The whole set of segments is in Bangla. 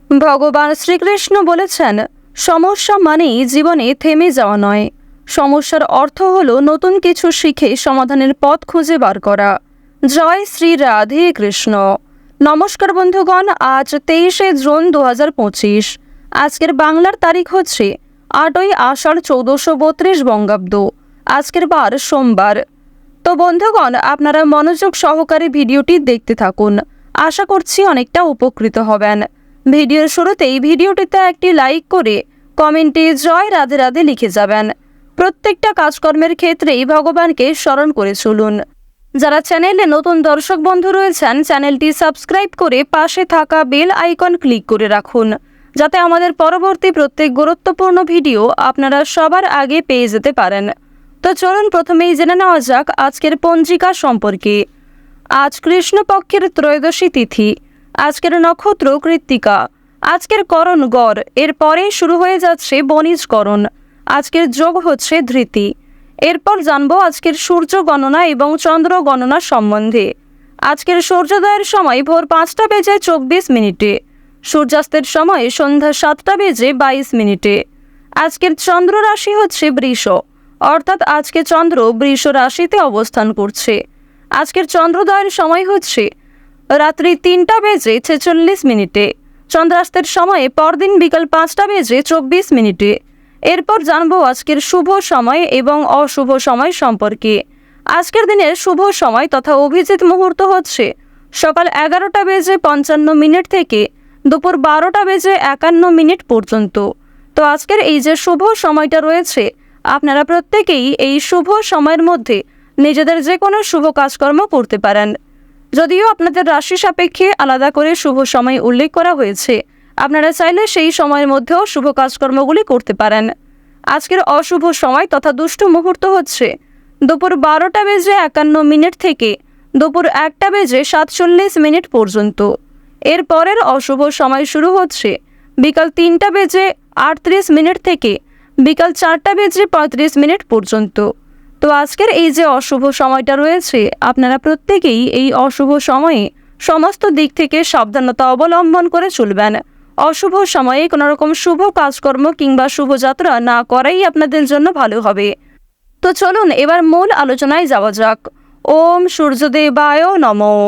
ভগবান শ্রীকৃষ্ণ বলেছেন, সমস্যা মানেই জীবনে থেমে যাওয়া নয়, সমস্যার অর্থ হলো নতুন কিছু শিখে সমাধানের পথ খুঁজে বার করা। জয় শ্রী রাধে কৃষ্ণ। নমস্কার বন্ধুগণ, আজ 23শে জুন 2025। আজকের বাংলার তারিখ হচ্ছে 8ই আষাঢ় 1432 বঙ্গাব্দ। আজকের বার সোমবার। তো বন্ধুগণ, আপনারা মনোযোগ সহকারে ভিডিওটি দেখতে থাকুন। আশা করছি অনেকটা উপকৃত হবেন। ভিডিওর শুরুতেই ভিডিওটিতে একটি লাইক করে কমেন্টে জয় রাধে রাধে লিখে যাবেন। প্রত্যেকটা কাজকর্মের ক্ষেত্রেই ভগবানকে স্মরণ করে চলুন। যারা চ্যানেলে নতুন দর্শক বন্ধু রয়েছেন, চ্যানেলটি সাবস্ক্রাইব করে পাশে থাকা বেল আইকন ক্লিক করে রাখুন, যাতে আমাদের পরবর্তী প্রত্যেক গুরুত্বপূর্ণ ভিডিও আপনারা সবার আগে পেয়ে যেতে পারেন। তো চলুন প্রথমেই জেনে নেওয়া যাক আজকের পঞ্জিকা সম্পর্কে। আজ কৃষ্ণপক্ষের ত্রয়োদশী তিথি। আজকের নক্ষত্র কৃত্তিকা। আজকের করণ গড়। এরপরেই শুরু হয়ে যাচ্ছে বণিজকরণ। আজকের যোগ হচ্ছে ধৃতি। এরপর জানবো আজকের সূর্য গণনা এবং চন্দ্র গণনা সম্বন্ধে। আজকের সূর্যোদয়ের সময় ভোর 5টা বেজে 24 মিনিটে। সূর্যাস্তের সময় সন্ধ্যা 7টা বেজে 22 মিনিটে। আজকের চন্দ্র রাশি হচ্ছে বৃষ, অর্থাৎ আজকে চন্দ্র বৃষ রাশিতে অবস্থান করছে। আজকের চন্দ্রোদয়ের সময় হচ্ছে রাত্রি 3টা বেজে 46 মিনিটে। চন্দ্রাস্তের সময়ে পরদিন বিকাল 5টা বেজে 24 মিনিটে। এরপর জানবো আজকের শুভ সময় এবং অশুভ সময় সম্পর্কে। আজকের দিনের শুভ সময় তথা অভিজিৎ মুহূর্ত হচ্ছে সকাল 11টা বেজে 55 মিনিট থেকে দুপুর 12টা বেজে 51 মিনিট পর্যন্ত। তো আজকের এই যে শুভ সময়টা রয়েছে, আপনারা প্রত্যেকেই এই শুভ সময়ের মধ্যে নিজেদের যে কোনো শুভ কাজকর্ম করতে পারেন। যদিও আপনাদের রাশি সাপেক্ষে আলাদা করে শুভ সময় উল্লেখ করা হয়েছে, আপনারা চাইলে সেই সময়ের মধ্যেও শুভ কাজকর্মগুলি করতে পারেন। আজকের অশুভ সময় তথা দুষ্ট মুহূর্ত হচ্ছে দুপুর 12টা বেজে 51 মিনিট থেকে দুপুর 1টা বেজে 47 মিনিট পর্যন্ত। এর পরের অশুভ সময় শুরু হচ্ছে বিকাল 3টা বেজে 38 মিনিট থেকে বিকাল 4টা বেজে 35 মিনিট পর্যন্ত। তো আজকের এই যে অশুভ সময়টা রয়েছে, আপনারা প্রত্যেকেই এই অশুভ সময়ে সমস্ত দিক থেকে সাবধানতা অবলম্বন করে চলবেন। অশুভ সময়ে কোনো রকম শুভ কাজকর্ম কিংবা শুভযাত্রা না করাই আপনাদের জন্য ভালো হবে। তো চলুন এবার মূল আলোচনায় যাওয়া যাক। ওম সূর্যদেবায় নমঃ।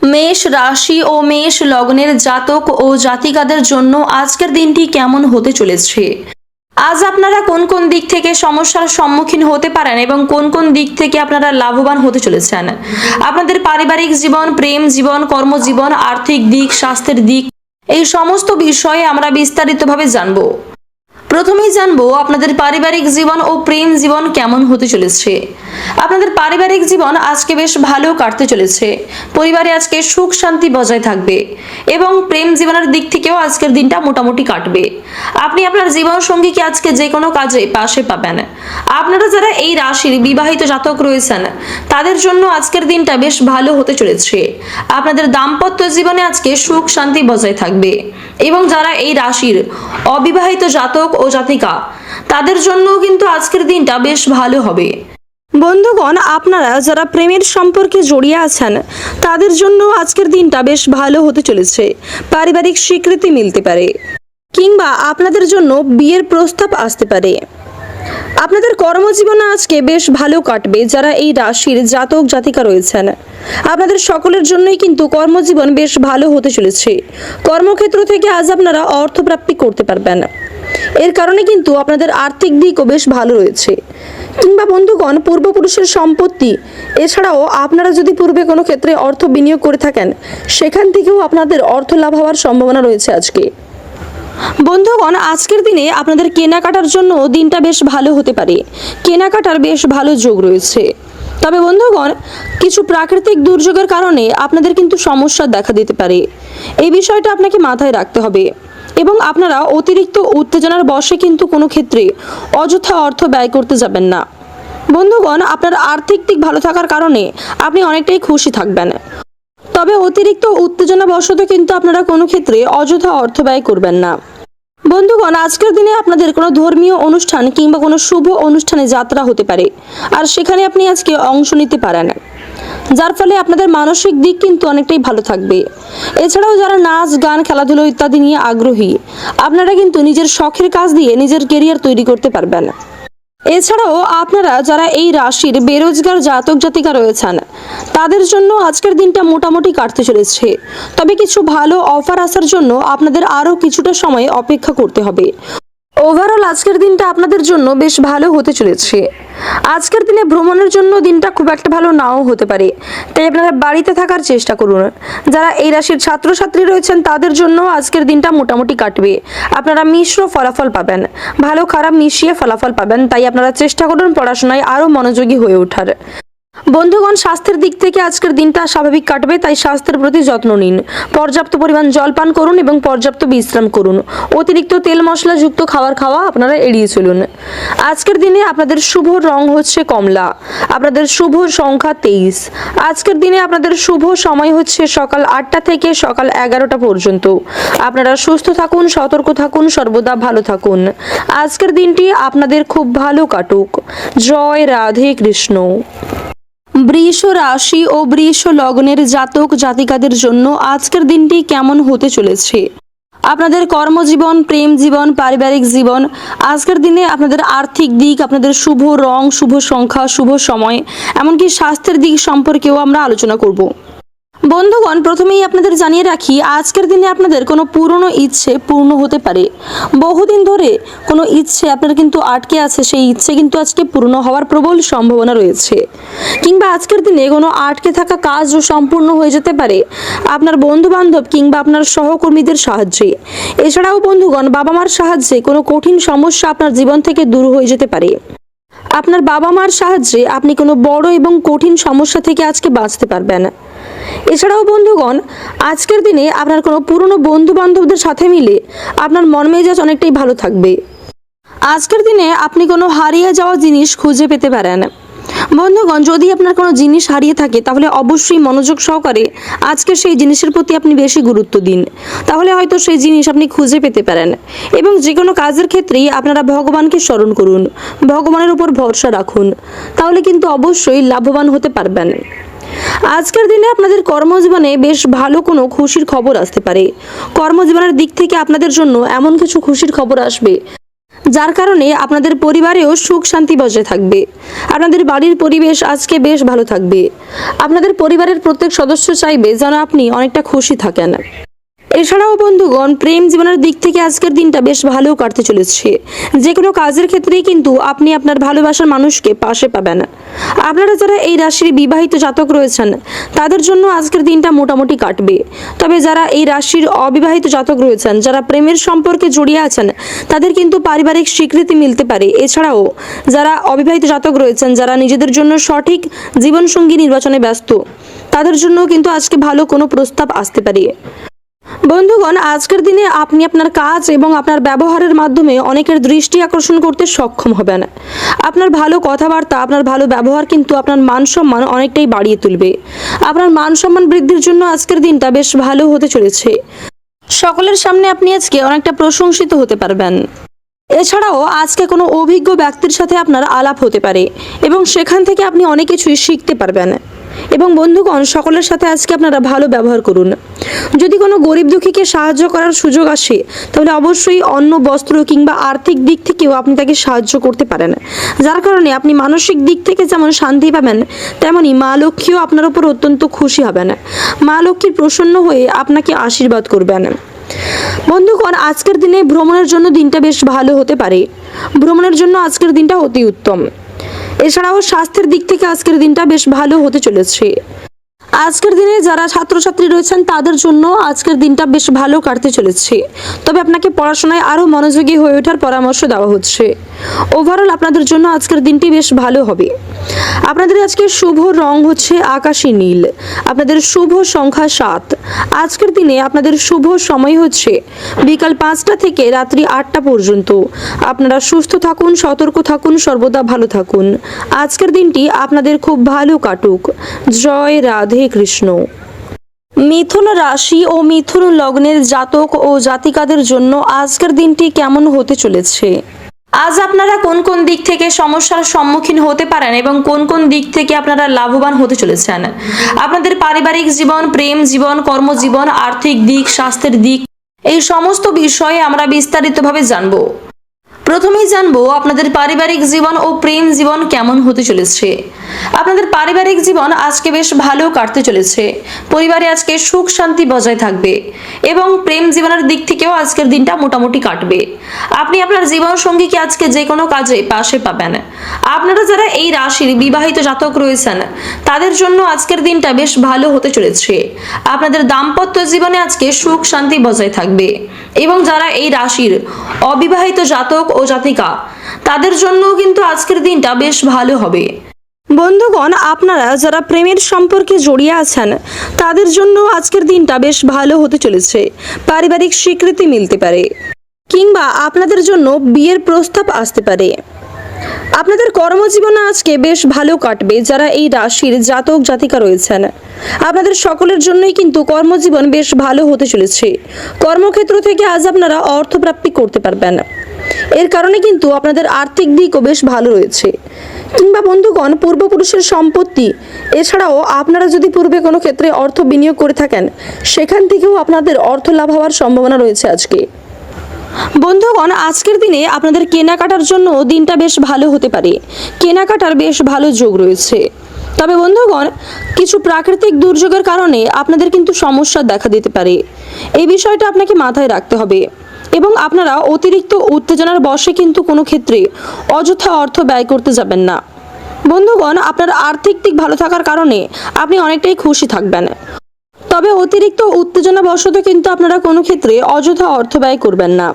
মেষ রাশি ও মেষ লগ্নের জাতক ও জাতিকাদের জন্য আজকের দিনটি কেমন হতে চলেছে? আজ আপনারা কোন কোন দিক থেকে সমস্যার সম্মুখীন হতে পারেন এবং কোন কোন দিক থেকে আপনারা লাভবান হতে চলেছেন? আপনাদের পারিবারিক জীবন, প্রেম জীবন, কর্মজীবন, আর্থিক দিক, স্বাস্থ্যের দিক, এই সমস্ত বিষয়ে আমরা বিস্তারিতভাবে জানবো। প্রথমেই জানবো আপনাদের পারিবারিক জীবন ও প্রেম জীবন কেমন হতে চলেছে। আপনাদের পারিবারিক জীবন আজকে বেশ ভালো কাটতে চলেছে। পরিবারে আজকে সুখ শান্তি বজায় থাকবে এবং প্রেম জীবনের দিক থেকেও আজকের দিনটা মোটামুটি কাটবে। আপনি আপনার জীবন সঙ্গীকে আজকে যে কোনো কাজে পাশে পাবেন। আপনারা যারা এই রাশির বিবাহিত জাতক রয়েছেন, তাদের জন্য আজকের দিনটা বেশ ভালো হতে চলেছে। আপনাদের দাম্পত্য জীবনে আজকে সুখ শান্তি বজায় থাকবে এবং যারা এই রাশির অবিবাহিত জাতক ও জাতিকা, তাদের জন্য কিন্তু আজকের দিনটা বেশ ভালো হবে। বন্ধুগণ, আপনারা যারা প্রেমের সম্পর্কে জড়িয়ে আছেন, তাদের জন্য আজকের দিনটা বেশ ভালো হতে চলেছে। পারিবারিক স্বীকৃতি মিলতে পারে কিংবা আপনাদের জন্য বিয়ের প্রস্তাব আসতে পারে। আপনাদের কর্মজীবনে আজকে বেশ ভালো কাটবে। যারা এই রাশির জাতক জাতিকা রয়েছেন, আপনাদের সকলের জন্যই কিন্তু কর্মজীবন বেশ ভালো হতে চলেছে। কর্মক্ষেত্র থেকে আজ আপনারা অর্থপ্রাপ্তি করতে পারবেন। এর কারণে কিন্তু আপনাদের আর্থিক দিকও বেশ ভালো রয়েছে। কিংবা বন্ধুগণ, পূর্বপুরুষের সম্পত্তি এছাড়াও আপনারা যদি পূর্বে কোনো ক্ষেত্রে অর্থ বিনিয়োগ করে থাকেন, সেখান থেকেও আপনাদের অর্থ লাভ হওয়ার সম্ভাবনা রয়েছে আজকে। বন্ধুগণ, আজকের দিনে আপনাদের কেনাকাটার জন্য দিনটা বেশ ভালো হতে পারে। কেনাকাটার বেশ ভালো যোগ রয়েছে। তবে বন্ধুগণ, কিছু প্রাকৃতিক দুর্যোগের কারণে আপনাদের কিন্তু সমস্যা দেখা দিতে পারে। এই বিষয়টা আপনাকে মাথায় রাখতে হবে এবং আপনারা অতিরিক্ত উত্তেজনার বশে কিন্তু কোনো ক্ষেত্রে অযথা অর্থ ব্যয় করতে যাবেন না। বন্ধুগণ, আপনার আর্থিক দিক ভালো থাকার কারণে আপনি অনেকটাই খুশি থাকবেন। তবে অতিরিক্ত উত্তেজনা বশত কিন্তু আপনারা কোনো ক্ষেত্রে অযথা অর্থ ব্যয় করবেন না। বন্ধুগণ, আজকের দিনে আপনাদের কোনো ধর্মীয় অনুষ্ঠান কিংবা কোনো শুভ অনুষ্ঠানে যাত্রা হতে পারে, আর সেখানে আপনি আজকে অংশ নিতে পারেন। যার ফলে আপনাদের মানসিক দিক কিন্তু অনেকটাই ভালো থাকবে। এছাড়াও যারা নাচ গান খেলাধুলো ইত্যাদি নিয়ে আগ্রহী, আপনারা কিন্তু নিজের শখের কাজ দিয়ে নিজের কেরিয়ার তৈরি করতে পারবেন। এছাড়াও আপনারা যারা এই রাশির বেরোজগার জাতক জাতিকা রয়েছেন, তাদের জন্য আজকের দিনটা মোটামুটি কাটতে চলেছে। তবে কিছু ভালো অফার আসার জন্য আপনাদের আরও কিছুটা সময় অপেক্ষা করতে হবে। ওভারঅল আজকের দিনটা আপনাদের জন্য বেশ ভালো হতে চলেছে। আজকের দিনে ভ্রমণের জন্য দিনটা খুব একটা ভালো নাও হতে পারে, তাই আপনারা বাড়িতে থাকার চেষ্টা করুন। যারা এই রাশির ছাত্রছাত্রী রয়েছেন তাদের জন্য আজকের দিনটা মোটামুটি কাটবে। আপনারা মিশ্র ফলাফল পাবেন, ভালো খারাপ মিশিয়ে ফলাফল পাবেন, তাই আপনারা চেষ্টা করুন পড়াশোনায় আরও মনোযোগী হয়ে ওঠার। বন্ধুগণ, স্বাস্থ্যের দিক থেকে আজকের দিনটা স্বাভাবিক কাটবে, তাই স্বাস্থ্যের প্রতি যত্ন নিন। পর্যাপ্ত পরিমাণ জল পান করুন এবং পর্যাপ্ত বিশ্রাম করুন। অতিরিক্ত তেল মশলাযুক্ত খাওয়া আপনারা এড়িয়ে চলুন। আজকের দিনে আপনাদের শুভ রং হচ্ছে কমলা, আপনাদের শুভ সংখ্যা 23। আজকের দিনে আপনাদের শুভ সময় হচ্ছে সকাল 8টা থেকে সকাল 11টা পর্যন্ত। আপনারা সুস্থ থাকুন, সতর্ক থাকুন, সর্বদা ভালো থাকুন। আজকের দিনটি আপনাদের খুব ভালো কাটুক। জয় রাধে কৃষ্ণ। বৃষ রাশি ও বৃষ লগ্নের জাতক জাতিকাদের জন্য আজকের দিনটি কেমন হতে চলেছে? আপনাদের কর্মজীবন, প্রেম জীবন, পারিবারিক জীবন, আজকের দিনে আপনাদের আর্থিক দিক, আপনাদের শুভ রং, শুভ সংখ্যা, শুভ সময়, এমনকি স্বাস্থ্যের দিক সম্পর্কেও আমরা আলোচনা করব। বন্ধুগণ, প্রথমেই আপনাদের জানিয়ে রাখি, আজকের দিনে আপনাদের কোনো পুরনো ইচ্ছে পূর্ণ হতে পারে। বহুদিন ধরে কোনো ইচ্ছে আপনার কিন্তু আটকে আছে, সেই ইচ্ছে কিন্তু আজকে পূর্ণ হওয়ার প্রবল সম্ভাবনা রয়েছে। কিংবা আজকের দিনে কোনো আটকে থাকা কাজও সম্পূর্ণ হয়ে যেতে পারে আপনার বন্ধুবান্ধব কিংবা আপনার সহকর্মীদের সাহায্যে। এছাড়াও বন্ধুগণ, বাবা মার সাহায্যে কোনো কঠিন সমস্যা আপনার জীবন থেকে দূর হয়ে যেতে পারে। আপনার বাবা মার সাহায্যে আপনি কোনো বড় এবং কঠিন সমস্যা থেকে আজকে বাঁচতে পারবেন। এছাড়াও বন্ধুগণ, আজকের দিনে আপনার কোনো পুরনো বন্ধু বান্ধবদের সাথে মিলে আপনার মন মেজাজ অনেকটাই ভালো থাকবে। আজকের দিনে আপনি কোনো হারিয়ে যাওয়া জিনিস খুঁজে পেতে পারেন। বন্ধুগণ, যদি আপনার কোনো জিনিস হারিয়ে থাকে তাহলে অবশ্যই মনোযোগ সহকারে আজকে সেই জিনিসের প্রতি আপনি বেশি গুরুত্ব দিন, তাহলে হয়তো সেই জিনিস আপনি খুঁজে পেতে পারেন। এবং যে কোনো কাজের ক্ষেত্রেই আপনারা ভগবানকে স্মরণ করুন, ভগবানের উপর ভরসা রাখুন, তাহলে কিন্তু অবশ্যই লাভবান হতে পারবেন। আজকের দিনে আপনাদের কর্মজীবনে বেশ ভালো কোনো খুশির খবর আসতে পারে। কর্মজীবনের দিক থেকে আপনাদের জন্য এমন কিছু খুশির খবর আসবে যার কারণে আপনাদের পরিবারেও সুখ শান্তি বজায় থাকবে। আপনাদের বাড়ির পরিবেশ আজকে বেশ ভালো থাকবে। আপনাদের পরিবারের প্রত্যেক সদস্য চাইবে যেন আপনি অনেকটা খুশি থাকেন। এছাড়াও বন্ধুগণ, প্রেম জীবনের দিক থেকে আজকের দিনটা বেশ ভালো কাটতে চলেছে। যে কোনো কাজের ক্ষেত্রেই কিন্তু আপনি আপনার ভালোবাসার মানুষকে পাশে পাবেন। আপনারা যারা এই রাশির বিবাহিত জাতক রয়েছেন তাদের জন্য আজকের দিনটা মোটামুটি কাটবে। তবে যারা এই রাশির অবিবাহিত জাতক রয়েছেন, যারা প্রেমের সম্পর্কে জড়িয়ে আছেন, তাদের কিন্তু পারিবারিক স্বীকৃতি মিলতে পারে। এছাড়াও যারা অবিবাহিত জাতক রয়েছেন, যারা নিজেদের জন্য সঠিক জীবনসঙ্গী নির্বাচনে ব্যস্ত, তাদের জন্য কিন্তু আজকে ভালো কোনো প্রস্তাব আসতে পারে। বন্ধুগণ, আজকের দিনে আপনি আপনার কাজ এবং আপনার ব্যবহারের মাধ্যমে অনেকের দৃষ্টি আকর্ষণ করতে সক্ষম হবেন। আপনার ভালো কথাবার্তা, আপনার ভালো ব্যবহার কিন্তু আপনার মান সম্মান অনেকটাই বাড়িয়ে তুলবে। আপনার মান সম্মান বৃদ্ধির জন্য আজকের দিনটা বেশ ভালো হতে চলেছে। সকলের সামনে আপনি আজকে অনেকটা প্রশংসিত হতে পারবেন। এছাড়াও আজকে কোনো অভিজ্ঞ ব্যক্তির সাথে আপনার আলাপ হতে পারে এবং সেখান থেকে আপনি অনেক কিছুই শিখতে পারবেন। এবং বন্ধুগণ, সকলের সাথে আজকে আপনারা ভালো ব্যবহার করুন। যদি কোনো গরিব দুঃখীকে সাহায্য করার সুযোগ আসে তাহলে অবশ্যই অন্ন, বস্ত্র কিংবা আর্থিক দিক থেকেও আপনি তাকে সাহায্য করতে পারেন, যার কারণে আপনি মানসিক দিক থেকে যেমন শান্তি পাবেন, তেমনি মা লক্ষ্মীও আপনার উপর অত্যন্ত খুশি হবেন। মা লক্ষ্মী প্রসন্ন হয়ে আপনাকে আশীর্বাদ করবেন। বন্ধুগণ, আজকের দিনে ভ্রমণের জন্য দিনটা বেশ ভালো হতে পারে। ভ্রমণের জন্য আজকের দিনটা অতি উত্তম। এছাড়াও স্বাস্থ্যের দিক থেকে আজকের দিনটা বেশ ভালো হতে চলেছে। আজকের দিনে যারা ছাত্রছাত্রী রয়েছেন তাদের জন্য আজকের দিনটা বেশ ভালো কাটতে চলেছে। তবে আপনাকে পড়াশোনায় আরও মনোযোগী হয়ে ওঠার পরামর্শ দেওয়া হচ্ছে। ওভারঅল আপনাদের জন্য আজকের দিনটি বেশ ভালো হবে। আপনাদের আজকে শুভ রং হচ্ছে আকাশী নীল, আপনাদের শুভ সংখ্যা 7। আজকের দিনে আপনাদের শুভ সময় হচ্ছে বিকাল 5টা থেকে রাত্রি 8টা পর্যন্ত। আপনারা সুস্থ থাকুন, সতর্ক থাকুন, সর্বদা ভালো থাকুন। আজকের দিনটি আপনাদের খুব ভালো কাটুক। জয় রাধে কৃষ্ণ। মিথুন রাশি ও মিথুন লগ্নের জাতক ও জাতিকাদের জন্য আজকের দিনটি কেমন হতে চলেছে? আজ আপনারা কোন কোন দিক থেকে সমস্যার সম্মুখীন হতে পারেন এবং কোন কোন দিক থেকে আপনারা লাভবান হতে চলেছেন, আপনাদের পারিবারিক জীবন, প্রেম জীবন, কর্মজীবন, আর্থিক দিক, স্বাস্থ্যের দিক, এই সমস্ত বিষয়ে আমরা বিস্তারিতভাবে জানবো। প্রথমেই জানবো আপনাদের পারিবারিক জীবন ও প্রেম জীবন কেমন হতে চলেছে। আপনাদের পারিবারিক জীবন আজকে বেশ ভালো কাটতে চলেছে, পরিবারে আজকে সুখ শান্তি বজায় থাকবে এবং প্রেম জীবনের দিক থেকেও আজকের দিনটা মোটামুটি কাটবে। আপনি আপনার জীবন সঙ্গীকে আজকে যে কোনো কাজে পাশে পাবেন। আপনারা যারা এই রাশির বিবাহিত জাতক রয়েছেন তাদের জন্য আজকের দিনটা বেশ ভালো হতে চলেছে। আপনাদের দাম্পত্য জীবনে আজকে সুখ শান্তি বজায় থাকবে এবং যারা এই রাশির অবিবাহিত জাতক ও জাতিকা তাদের জন্য কিন্তু আজকের দিনটা বেশ ভালো হবে। বন্ধুগণ, আপনারা যারা প্রেমের সম্পর্কে জড়িয়ে আছেন তাদের জন্য আজকের দিনটা বেশ ভালো হতে চলেছে। পারিবারিক স্বীকৃতি মিলতে পারে কিংবা আপনাদের জন্য বিয়ের প্রস্তাব আসতে পারে। আপনাদের কর্মজীবন আজকে বেশ ভালো কাটবে। যারা এই রাশির জাতক জাতিকা রয়েছেন আপনাদের সকলের জন্যই কিন্তু কর্মজীবন বেশ ভালো হতে চলেছে। কর্মক্ষেত্র থেকে আজ আপনারা অর্থপ্রাপ্তি করতে পারবেন। এর কারণে কিন্তু আপনাদের আর্থিক দিকও বেশ ভালো রয়েছে। কিংবা বন্ধুগণ, পূর্বপুরুষের সম্পত্তি এছাড়াও আপনারা যদি পূর্বে কোনো ক্ষেত্রে অর্থ বিনিয়োগ করে থাকেন সেখান থেকেও আপনাদের অর্থ লাভ হওয়ার সম্ভাবনা রয়েছে আজকে। বন্ধুগণ, আজকের দিনে আপনাদের কেনাকাটার জন্য দিনটা বেশ ভালো হতে পারে। কেনাকাটার বেশ ভালো যোগ রয়েছে। তবে বন্ধুগণ, কিছু প্রাকৃতিক দুর্যোগের কারণে আপনাদের কিন্তু সমস্যা দেখা দিতে পারে। এই বিষয়টা আপনাকে মাথায় রাখতে হবে এবং আপনারা অতিরিক্ত উত্তেজনার বশে কিন্তু কোনো ক্ষেত্রে অযথা অর্থ ব্যয় করতে যাবেন না। বন্ধুগণ, আপনার আর্থিক দিক ভালো থাকার কারণে আপনি অনেকটাই খুশি থাকবেন। তবে অতিরিক্ত উত্তেজনা বশত কিন্তু আপনারা কোনো ক্ষেত্রে অযথা অর্থ ব্যয় করবেন না।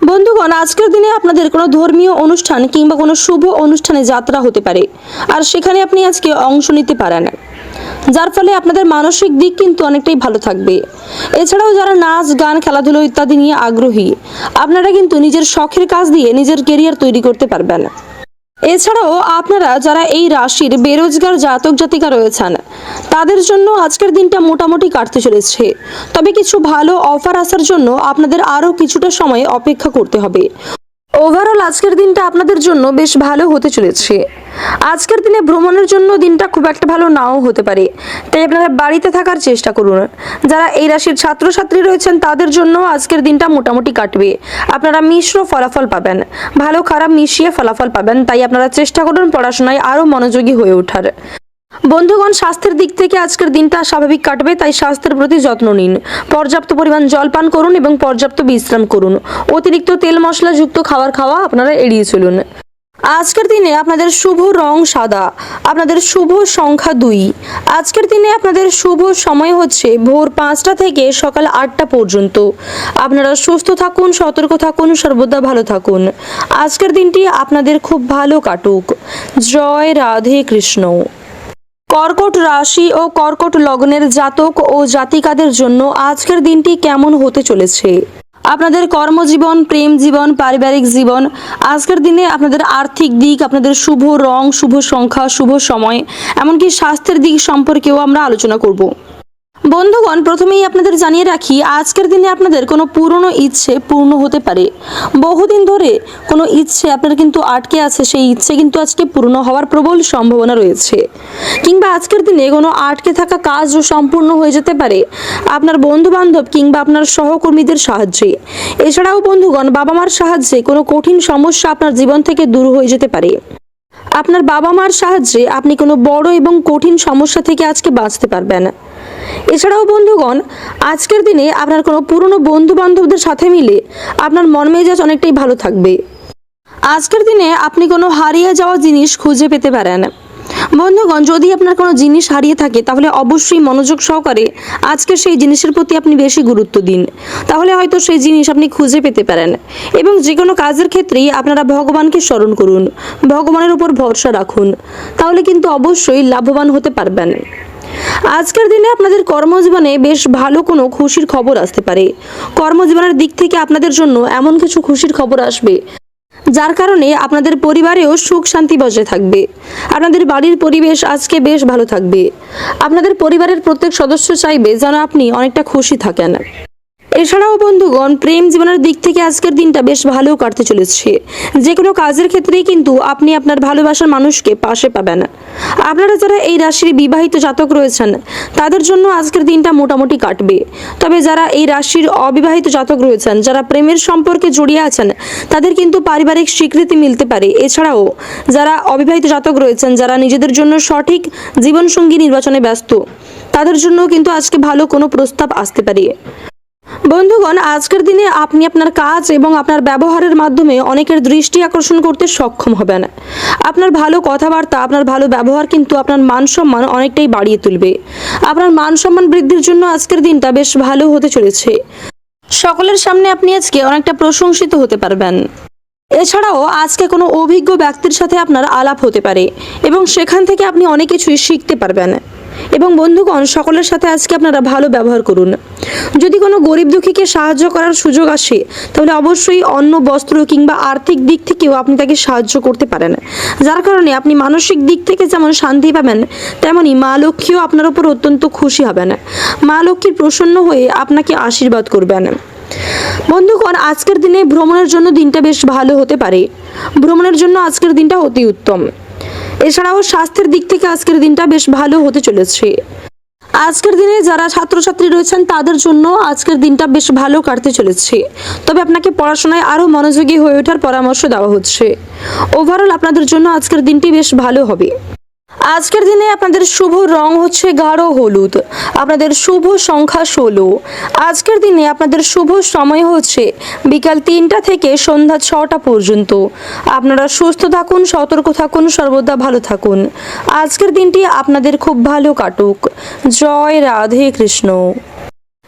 বন্ধুগণ, আজকের দিনে আপনাদের কোনো ধর্মীয় অনুষ্ঠান কিংবা কোনো শুভ অনুষ্ঠানে যাত্রা হতে পারে আর সেখানে আপনি আজকে অংশ নিতে পারেন, যার ফলে আপনাদের মানসিক দিক কিন্তু অনেকটাই ভালো থাকবে। এছাড়াও যারা নাচ গান খেলাধুলো ইত্যাদি নিয়ে আগ্রহী আপনারা কিন্তু নিজের শখের কাজ দিয়ে নিজের কেরিয়ার তৈরি করতে পারবেন। এছাড়াও আপনারা যারা এই রাশির বেরোজগার জাতক জাতিকা রয়েছেন তাদের জন্য আজকের দিনটা মোটামুটি কাটতে চলেছে। তবে কিছু ভালো অফার আসার জন্য আপনাদের আরও কিছুটা সময় অপেক্ষা করতে হবে। ওভারঅল আজকের দিনটা আপনাদের জন্য বেশ ভালো হতে চলেছে। আজকের দিনে ভ্রমণের জন্য দিনটা খুব একটা ভালো নাও হতে পারে, তাই আপনারা বাড়িতে থাকার চেষ্টা করুন। যারা এই রাশির ছাত্রছাত্রী রয়েছেন তাদের জন্য আজকের দিনটা মোটামুটি কাটবে। আপনারা মিশ্র ফলাফল পাবেন, ভালো খারাপ মিশিয়ে ফলাফল পাবেন, তাই আপনারা চেষ্টা করুন পড়াশোনায় আরও মনোযোগী হয়ে ওঠার। বন্ধুগণ, স্বাস্থ্যের দিক থেকে আজকের দিনটা স্বাভাবিক কাটবে, তাই স্বাস্থ্যের প্রতি যত্ন নিন। পর্যাপ্ত পরিমাণ জল পান করুন এবং পর্যাপ্ত বিশ্রাম করুন। অতিরিক্ত তেল মশলাযুক্ত খাবার খাওয়া আপনারা এড়িয়ে চলুন। আজকের দিনে আপনাদের শুভ রং সাদা, আপনাদের শুভ সংখ্যা 2। আজকের দিনে আপনাদের শুভ সময় হচ্ছে ভোর 5টা থেকে সকাল 8টা পর্যন্ত। আপনারা সুস্থ থাকুন, সতর্ক থাকুন, সর্বদা ভালো থাকুন। আজকের দিনটি আপনাদের খুব ভালো কাটুক। জয় রাধে কৃষ্ণ। কর্কট রাশি ও কর্কট লগ্নের জাতক ও জাতিকাদের জন্য আজকের দিনটি কেমন হতে চলেছে। আপনাদের কর্মজীবন, প্রেম জীবন, পারিবারিক জীবন, আজকের দিনে আপনাদের আর্থিক দিক, আপনাদের শুভ রং, শুভ সংখ্যা, শুভ সময়, এমনকি স্বাস্থ্যের দিক সম্পর্কেও আমরা আলোচনা করব। বন্ধুগণ, প্রথমেই আপনাদের জানিয়ে রাখি আজকের দিনে আপনাদের কোনো পুরনো ইচ্ছে পূর্ণ হতে পারে। বহুদিন ধরে কোনো ইচ্ছে আপনার কিন্তু আটকে আছে, সেই ইচ্ছে কিন্তু আজকে পূর্ণ হওয়ার প্রবল সম্ভাবনা রয়েছে। কিংবা আজকের দিনে কোনো আটকে থাকা কাজও সম্পূর্ণ হয়ে যেতে পারে আপনার বন্ধুবান্ধব কিংবা আপনার সহকর্মীদের সাহায্যে। এছাড়াও বন্ধুগণ, বাবা মার সাহায্যে কোনো কঠিন সমস্যা আপনার জীবন থেকে দূর হয়ে যেতে পারে। আপনার বাবা মার সাহায্যে আপনি কোনো বড় এবং কঠিন সমস্যা থেকে আজকে বাঁচতে পারবেন। এছাড়াও বন্ধুগণ, আজকের দিনে আপনার কোনো পুরনো বন্ধু বান্ধবদের সাথে মিলে আপনার মন মেজাজ অনেকটাই ভালো থাকবে। আজকের দিনে আপনি কোনো হারিয়ে যাওয়া জিনিস খুঁজে পেতে পারেন। বন্ধুগণ, যদি আপনার কোনো জিনিস হারিয়ে থাকে তাহলে অবশ্যই মনোযোগ সহকারে আজকে সেই জিনিসের প্রতি আপনি বেশি গুরুত্ব দিন, তাহলে হয়তো সেই জিনিস আপনি খুঁজে পেতে পারেন। এবং যে কোনো কাজের ক্ষেত্রেই আপনারা ভগবানকে স্মরণ করুন, ভগবানের উপর ভরসা রাখুন, তাহলে কিন্তু অবশ্যই লাভবান হতে পারবেন। আজকের দিনে আপনাদের কর্মজীবনে বেশ ভালো কোনো খুশির খবর আসতে পারে। কর্মজীবনের দিক থেকে আপনাদের জন্য এমন কিছু খুশির খবর আসবে যার কারণে আপনাদের পরিবারেও সুখ শান্তি বজায় থাকবে। আপনাদের বাড়ির পরিবেশ আজকে বেশ ভালো থাকবে। আপনাদের পরিবারের প্রত্যেক সদস্য চাইবে যেন আপনি অনেকটা খুশি থাকেন। এছাড়াও বন্ধুগণ, প্রেম জীবনের দিক থেকে আজকের দিনটা বেশ ভালো কাটতে চলেছে। যে কোনো কাজের ক্ষেত্রেই কিন্তু আপনি আপনার ভালোবাসার মানুষকে পাশে পাবেন। আপনারা যারা এই রাশির বিবাহিত জাতক রয়েছেন তাদের জন্য আজকের দিনটা মোটামুটি কাটবে। তবে যারা এই রাশির অবিবাহিত জাতক রয়েছেন, যারা প্রেমের সম্পর্কে জড়িয়ে আছেন, তাদের কিন্তু পারিবারিক স্বীকৃতি মিলতে পারে। এছাড়াও যারা অবিবাহিত জাতক রয়েছেন, যারা নিজেদের জন্য সঠিক জীবনসঙ্গী নির্বাচনে ব্যস্ত, তাদের জন্য কিন্তু আজকে ভালো কোনো প্রস্তাব আসতে পারে। বন্ধুগণ, আজকের দিনে আপনি আপনার কাজ এবং আপনার ব্যবহারের মাধ্যমে অনেকের দৃষ্টি আকর্ষণ করতে সক্ষম হবেন। আপনার ভালো কথাবার্তা, আপনার ভালো ব্যবহার কিন্তু আপনার মান সম্মান অনেকটাই বাড়িয়ে তুলবে। আপনার মান সম্মান বৃদ্ধির জন্য আজকের দিনটা বেশ ভালো হতে চলেছে। সকলের সামনে আপনি আজকে অনেকটা প্রশংসিত হতে পারবেন। এছাড়াও আজকে কোনো অভিজ্ঞ ব্যক্তির সাথে আপনার আলাপ হতে পারে এবং সেখান থেকে আপনি অনেক কিছুই শিখতে পারবেন। এবং বন্ধুগণ, সকলের সাথে আজকে আপনারা ভালো ব্যবহার করুন। যদি কোনো গরিব দুঃখীকে সাহায্য করার সুযোগ আসে, তাহলে অবশ্যই অন্ন, বস্ত্র কিংবা আর্থিক দিক থেকেও আপনি তাকে সাহায্য করতে পারেন, যার কারণে আপনি মানসিক দিক থেকে যেমন শান্তি পাবেন, তেমনি মা লক্ষ্মীও আপনার উপর অত্যন্ত খুশি হবেন। মা লক্ষ্মীর প্রসন্ন হয়ে আপনাকে আশীর্বাদ করবেন। বন্ধুগণ, আজকের দিনে ভ্রমণের জন্য দিনটা বেশ ভালো হতে পারে। ভ্রমণের জন্য আজকের দিনটা অতি উত্তম। এছাড়াও স্বাস্থ্যের দিক থেকে আজকের দিনটা বেশ ভালো হতে চলেছে। আজকের দিনে যারা ছাত্রছাত্রী রয়েছেন তাদের জন্য আজকের দিনটা বেশ ভালো কাটতে চলেছে। তবে আপনাকে পড়াশোনায় আরও মনোযোগী হয়ে ওঠার পরামর্শ দেওয়া হচ্ছে। ওভারঅল আপনাদের জন্য আজকের দিনটি বেশ ভালো হবে। আজকের দিনে আপনাদের শুভ রং হচ্ছে গাঢ় হলুদ। আপনাদের শুভ সংখ্যা 16। আজকের দিনে আপনাদের শুভ সময় হচ্ছে বিকাল 3টা থেকে সন্ধ্যা 6টা পর্যন্ত। আপনারা সুস্থ থাকুন, সতর্ক থাকুন, সর্বদা ভালো থাকুন। আজকের দিনটি আপনাদের খুব ভালো কাটুক। জয় রাধে কৃষ্ণ।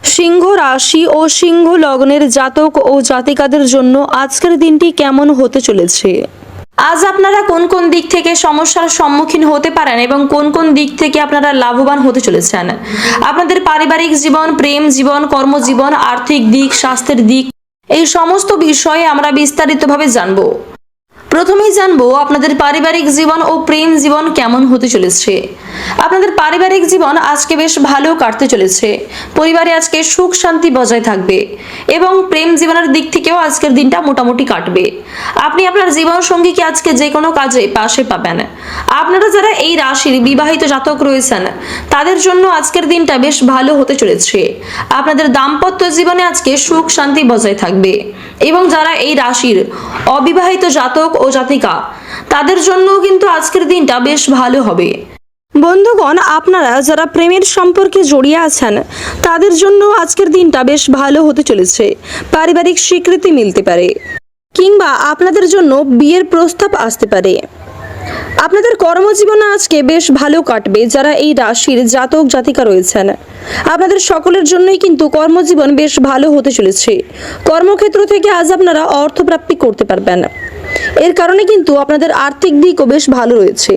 সিংহ রাশি ও সিংহ লগ্নের জাতক ও জাতিকাদের জন্য আজকের দিনটি কেমন হতে চলেছে? আজ আপনারা কোন কোন দিক থেকে সমস্যার সম্মুখীন হতে পারেন এবং কোন কোন দিক থেকে আপনারা লাভবান হতে চলেছেন? আপনাদের পারিবারিক জীবন, প্রেম জীবন, কর্মজীবন, আর্থিক দিক, স্বাস্থ্যের দিক, এই সমস্ত বিষয়ে আমরা বিস্তারিতভাবে জানবো। প্রথমেই জানবো আপনাদের পারিবারিক জীবন ও প্রেম জীবন কেমন হতে চলেছে। আপনাদের পারিবারিক জীবন আজকে বেশ ভালো কাটতে চলেছে। পরিবারে আজকে সুখ শান্তি বজায় থাকবে এবং প্রেম জীবনের দিক থেকেও আজকের দিনটা মোটামুটি কাটবে। আপনি আপনার জীবন সঙ্গীকে আজকে যে কোনো কাজে পাশে পাবেন। আপনারা যারা এই রাশির বিবাহিত জাতক রয়েছেন তাদের জন্য আজকের দিনটা বেশ ভালো হতে চলেছে। আপনাদের দাম্পত্য জীবনে আজকে সুখ শান্তি বজায় থাকবে এবং যারা এই রাশির অবিবাহিত জাতক ও জাতিকা তাদের জন্য কিন্তু আজকের দিনটা বেশ ভালো হবে। বন্ধুগণ, আপনারা যারা প্রেমের সম্পর্কে জড়িয়ে আছেন তাদের জন্য আজকের দিনটা বেশ ভালো হতে চলেছে। পারিবারিক স্বীকৃতি মিলতে পারে কিংবা আপনাদের জন্য বিয়ের প্রস্তাব আসতে পারে। আপনাদের কর্মজীবনে আজকে বেশ ভালো কাটবে। যারা এই রাশির জাতক জাতিকা রয়েছেন আপনাদের সকলের জন্যই কিন্তু কর্মজীবন বেশ ভালো হতে চলেছে। কর্মক্ষেত্র থেকে আজ আপনারা অর্থপ্রাপ্তি করতে পারবেন। এর কারণে কিন্তু আপনাদের আর্থিক দিকও বেশ ভালো রয়েছে।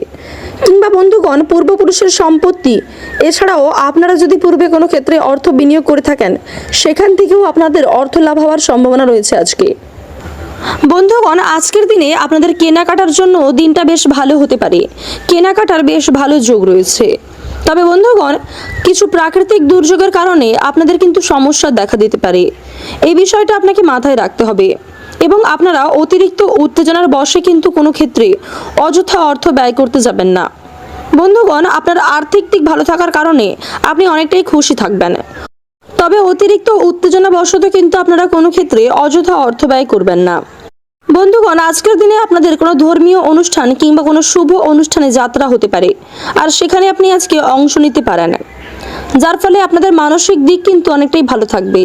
কিংবা বন্ধুগণ, পূর্বপুরুষের সম্পত্তি, এছাড়াও আপনারা যদি পূর্বে কোনো ক্ষেত্রে অর্থ বিনিয়োগ করে থাকেন সেখান থেকেও আপনাদের অর্থ লাভ হওয়ার সম্ভাবনা রয়েছে আজকে। বন্ধুগণ, আজকের দিনে আপনাদের কেনাকাটার জন্য দিনটা বেশ ভালো হতে পারে। কেনাকাটার বেশ ভালো যোগ রয়েছে। তবে বন্ধুগণ, কিছু প্রাকৃতিক দুর্যোগের কারণে আপনাদের কিন্তু সমস্যা দেখা দিতে পারে। এই বিষয়টা আপনাকে মাথায় রাখতে হবে এবং আপনারা অতিরিক্ত উত্তেজনার বশে কিন্তু কোনো ক্ষেত্রে অযথা অর্থ ব্যয় করতে যাবেন না। বন্ধুগণ, আপনার আর্থিক দিক ভালো থাকার কারণে আপনি অনেকটাই খুশি থাকবেন। তবে অতিরিক্ত উত্তেজনাবশত কিন্তু আপনারা কোনো ক্ষেত্রে অযথা অর্থ ব্যয় করবেন না। বন্ধুগণ, আজকের দিনে আপনাদের কোনো ধর্মীয় অনুষ্ঠান কিংবা কোনো শুভ অনুষ্ঠানে যাত্রা হতে পারে আর সেখানে আপনি আজকে অংশ নিতে পারেন, যার ফলে আপনাদের মানসিক দিক কিন্তু অনেকটাই ভালো থাকবে।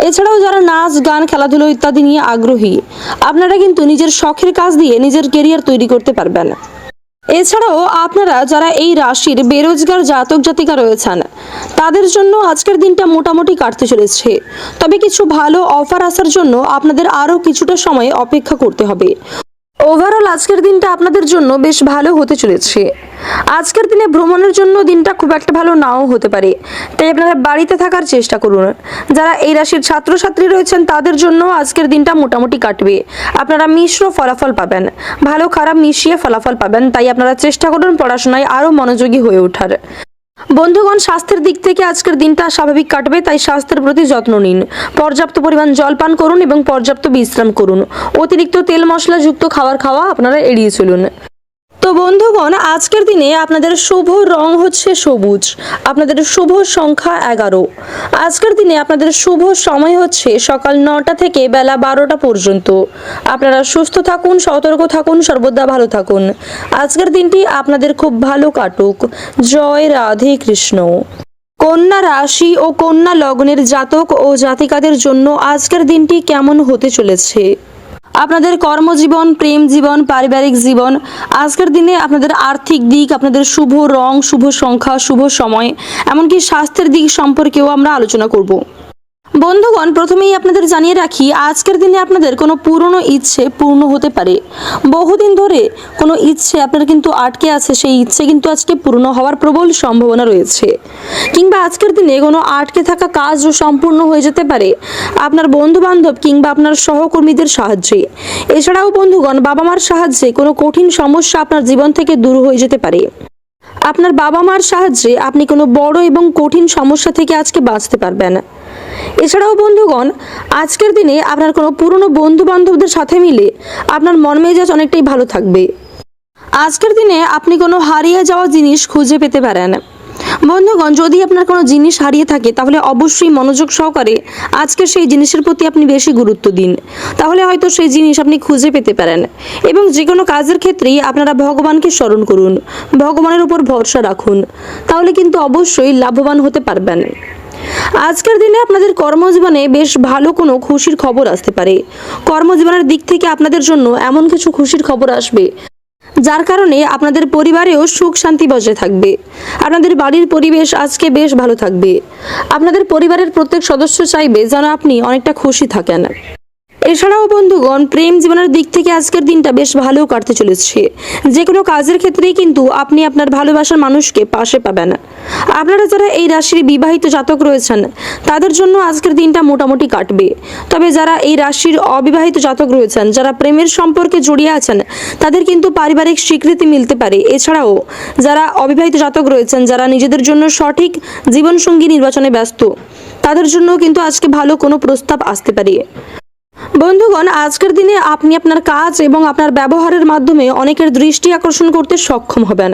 এছাড়াও যারা নাচ, গান, খেলাধুলো ইত্যাদি নিয়ে আগ্রহী, আপনারা কিন্তু নিজের শখের কাজ দিয়ে নিজের কেরিয়ার তৈরি করতে পারবেন। এছাড়াও আপনারা যারা এই রাশির বেরোজগার জাতক জাতিকা রয়েছেন তাদের জন্য আজকের দিনটা মোটামুটি কাটতে চলেছে। তবে কিছু ভালো অফার আসার জন্য আপনাদের আরও কিছুটা সময় অপেক্ষা করতে হবে। ওভারঅল আজকের দিনটা আপনাদের জন্য বেশ ভালো হতে চলেছে। আজকের দিনে ভ্রমণের জন্য দিনটা খুব একটা ভালো নাও হতে পারে, তাই আপনারা বাড়িতে থাকার চেষ্টা করুন। যারা এই রাশির ছাত্রছাত্রী রয়েছেন তাদের জন্য আজকের দিনটা মোটামুটি কাটবে। আপনারা মিশ্র ফলাফল পাবেন, ভালো খারাপ মিশিয়ে ফলাফল পাবেন, তাই আপনারা চেষ্টা করুন পড়াশোনায় আরও মনোযোগী হয়ে ওঠার। বন্ধুগণ, স্বাস্থ্যের দিক থেকে আজকের দিনটা স্বাভাবিক কাটবে, তাই স্বাস্থ্যের প্রতি যত্ন নিন। পর্যাপ্ত পরিমাণ জল পান করুন এবং পর্যাপ্ত বিশ্রাম করুন। অতিরিক্ত তেল মশলাযুক্ত খাবার খাওয়া আপনারা এড়িয়ে চলুন। তো বন্ধুগণ, আজকের দিনে আপনাদের শুভ রং হচ্ছে সবুজ, আপনাদের শুভ সংখ্যা 11। আজকের দিনে আপনাদের শুভ সময় হচ্ছে সকাল 9টা থেকে বেলা 12টা পর্যন্ত। আপনারা সুস্থ থাকুন, সতর্ক থাকুন, সর্বদা ভালো থাকুন। আজকের দিনটি আপনাদের খুব ভালো কাটুক। জয় রাধে কৃষ্ণ। কন্যা রাশি ও কন্যা লগ্নের জাতক ও জাতিকাদের জন্য আজকের দিনটি কেমন হতে চলেছে? আপনাদের কর্মজীবন, প্রেম জীবন, পারিবারিক জীবন, আজকের দিনে আপনাদের আর্থিক দিক, আপনাদের শুভ রং, শুভ সংখ্যা, শুভ সময়, এমনকি স্বাস্থ্যের দিক সম্পর্কেও আমরা আলোচনা করব। বন্ধুগণ, প্রথমেই আপনাদের জানিয়ে রাখি, আজকের দিনে আপনাদের কোনো পুরনো ইচ্ছে পূর্ণ হতে পারে। বহুদিন ধরে কোনো ইচ্ছে আপনার কিন্তু আটকে আছে, সেই ইচ্ছে কিন্তু আজকে পূর্ণ হওয়ার প্রবল সম্ভাবনা রয়েছে। কিংবা আজকের দিনে কোনো আটকে থাকা কাজও সম্পূর্ণ হয়ে যেতে পারে আপনার বন্ধুবান্ধব কিংবা আপনার সহকর্মীদের সাহায্যে। এছাড়াও বন্ধুগণ, বাবা মার সাহায্যে কোনো কঠিন সমস্যা আপনার জীবন থেকে দূর হয়ে যেতে পারে। আপনার বাবা মার সাহায্যে আপনি কোনো বড় এবং কঠিন সমস্যা থেকে আজকে বাঁচতে পারবেন। এছাড়াও বন্ধুগণ, আজকের দিনে আপনার কোনো পুরনো বন্ধু বান্ধবদের সাথে মিলে আপনার মন মেজাজ অনেকটাই ভালো থাকবে। আজকের দিনে আপনি কোনো হারিয়ে যাওয়া জিনিস খুঁজে পেতে পারেন। বন্ধুগণ, যদি আপনার কোনো জিনিস হারিয়ে থাকে তাহলে অবশ্যই মনোযোগ সহকারে আজকে সেই জিনিসের প্রতি আপনি বেশি গুরুত্ব দিন, তাহলে হয়তো সেই জিনিস আপনি খুঁজে পেতে পারেন। এবং যে কোনো কাজের ক্ষেত্রেই আপনারা ভগবানকে স্মরণ করুন, ভগবানের উপর ভরসা রাখুন, তাহলে কিন্তু অবশ্যই লাভবান হতে পারবেন। আজকের দিনে আপনাদের কর্মজীবনে বেশ ভালো কোনো খুশির খবর আসতে পারে। কর্মজীবনের দিক থেকে আপনাদের জন্য এমন কিছু খুশির খবর আসবে যার কারণে আপনাদের পরিবারেও সুখ শান্তি বজায় থাকবে। আপনাদের বাড়ির পরিবেশ আজকে বেশ ভালো থাকবে। আপনাদের পরিবারের প্রত্যেক সদস্য চাইবে যেন আপনি অনেকটা খুশি থাকেন। এছাড়াও বন্ধুগণ, প্রেম জীবনের দিক থেকে আজকের দিনটা বেশ ভালো কাটতে চলেছে। যে কোনো কাজের ক্ষেত্রেই কিন্তু আপনি আপনার ভালোবাসার মানুষকে পাশে পাবেন। আপনারা যারা এই রাশির বিবাহিত জাতক রয়েছেন তাদের জন্য আজকের দিনটা মোটামুটি কাটবে। তবে যারা এই রাশির অবিবাহিত জাতক রয়েছেন, যারা প্রেমের সম্পর্কে জড়িয়ে আছেন, তাদের কিন্তু পারিবারিক স্বীকৃতি মিলতে পারে। এছাড়াও যারা অবিবাহিত জাতক রয়েছেন, যারা নিজেদের জন্য সঠিক জীবনসঙ্গী নির্বাচনে ব্যস্ত, তাদের জন্য কিন্তু আজকে ভালো কোনো প্রস্তাব আসতে পারে। বন্ধুগণ, আজকের দিনে আপনি আপনার কাজ এবং আপনার ব্যবহারের মাধ্যমে অনেকের দৃষ্টি আকর্ষণ করতে সক্ষম হবেন।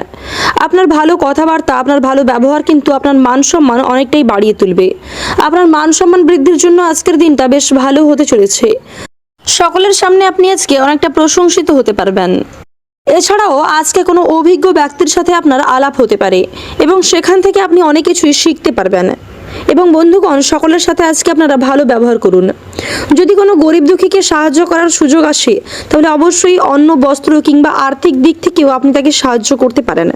আপনার ভালো কথাবার্তা, আপনার ভালো ব্যবহার কিন্তু আপনার মান সম্মান অনেকটাই বাড়িয়ে তুলবে। আপনার মান সম্মান বৃদ্ধির জন্য আজকের দিনটা বেশ ভালো হতে চলেছে। সকলের সামনে আপনি আজকে অনেকটা প্রশংসিত হতে পারবেন। এছাড়াও আজকে কোনো অভিজ্ঞ ব্যক্তির সাথে আপনার আলাপ হতে পারে এবং সেখান থেকে আপনি অনেক কিছুই শিখতে পারবেন। এবং বন্ধুগণ, সকলের সাথে আজকে আপনারা ভালো ব্যবহার করুন। যদি কোনো গরিব দুঃখীকে সাহায্য করার সুযোগ আসে তাহলে অবশ্যই অন্ন, বস্ত্র কিংবা আর্থিক দিক থেকেও আপনি তাকে সাহায্য করতে পারেন,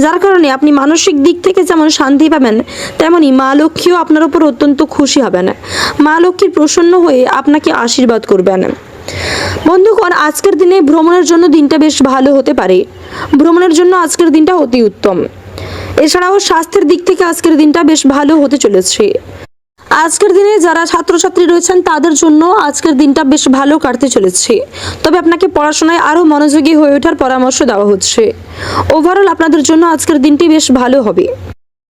যার কারণে আপনি মানসিক দিক থেকে যেমন শান্তি পাবেন, তেমনি মা লক্ষ্মীও আপনার উপর অত্যন্ত খুশি হবেন। মা লক্ষ্মী প্রসন্ন হয়ে আপনাকে আশীর্বাদ করবেন। বন্ধুগণ, আজকের দিনে ভ্রমণের জন্য দিনটা বেশ ভালো হতে পারে। ভ্রমণের জন্য আজকের দিনটা অতি উত্তম। এছাড়াও স্বাস্থ্যের দিক থেকে আজকের দিনটা বেশ ভালো হতে চলেছে। আজকের দিনে যারা ছাত্রছাত্রী রয়েছেন তাদের জন্য আজকের দিনটা বেশ ভালো কাটতে চলেছে। তবে আপনাকে পড়াশোনায় আরও মনোযোগী হয়ে ওঠার পরামর্শ দেওয়া হচ্ছে। ওভারঅল আপনাদের জন্য আজকের দিনটি বেশ ভালো হবে।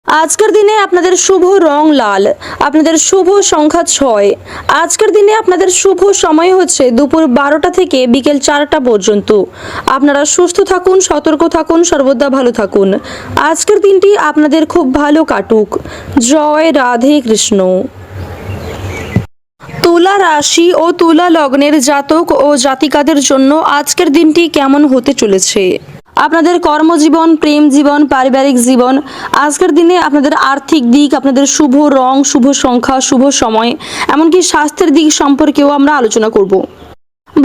আজকের দিনে আপনাদের শুভ রং লাল, আপনাদের শুভ সংখ্যা 6। আজকের দিনে আপনাদের শুভ সময় হচ্ছে দুপুর 12টা থেকে বিকেল 4টা পর্যন্ত। আপনারা সুস্থ থাকুন, সতর্ক থাকুন, সর্বদা ভালো থাকুন। আজকের দিনটি আপনাদের খুব ভালো কাটুক। জয় রাধে কৃষ্ণ। তুলা রাশি ও তুলা লগ্নের জাতক ও জাতিকাদের জন্য আজকের দিনটি কেমন হতে চলেছে? আপনাদের কর্মজীবন, প্রেম জীবন, পারিবারিক জীবন, আজকের দিনে আপনাদের আর্থিক দিক, আপনাদের শুভ রং, শুভ সংখ্যা, শুভ সময়, এমনকি স্বাস্থ্যের দিক সম্পর্কেও আমরা আলোচনা করব।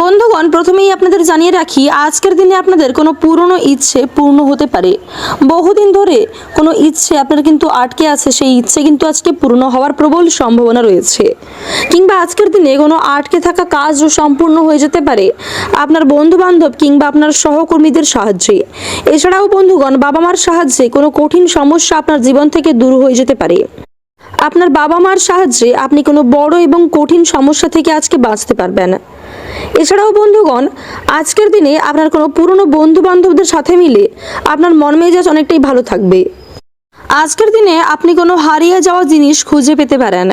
বন্ধুগণ, প্রথমেই আপনাদের জানিয়ে রাখি, আজকের দিনে আপনাদের কোনো পুরনো ইচ্ছে পূর্ণ হতে পারে। বহুদিন ধরে কোনো ইচ্ছে আপনার কিন্তু আটকে আছে, সেই ইচ্ছে কিন্তু আজকে পূর্ণ হওয়ার প্রবল সম্ভাবনা রয়েছে। কিংবা আজকের দিনে কোনো আটকে থাকা কাজও সম্পূর্ণ হয়ে যেতে পারে আপনার বন্ধুবান্ধব কিংবা আপনার সহকর্মীদের সাহায্যে। এছাড়াও বন্ধুগণ, বাবা মার সাহায্যে কোনো কঠিন সমস্যা আপনার জীবন থেকে দূর হয়ে যেতে পারে। আপনার বাবা মার সাহায্যে আপনি কোনো বড় এবং কঠিন সমস্যা থেকে আজকে বাঁচতে পারবেন। এছাড়াও বন্ধুগণ, আজকের দিনে আপনার কোনো পুরনো বন্ধু বান্ধবদের সাথে মিলে আপনার মন মেজাজ অনেকটাই ভালো থাকবে। আজকের দিনে আপনি কোনো হারিয়ে যাওয়া জিনিস খুঁজে পেতে পারেন।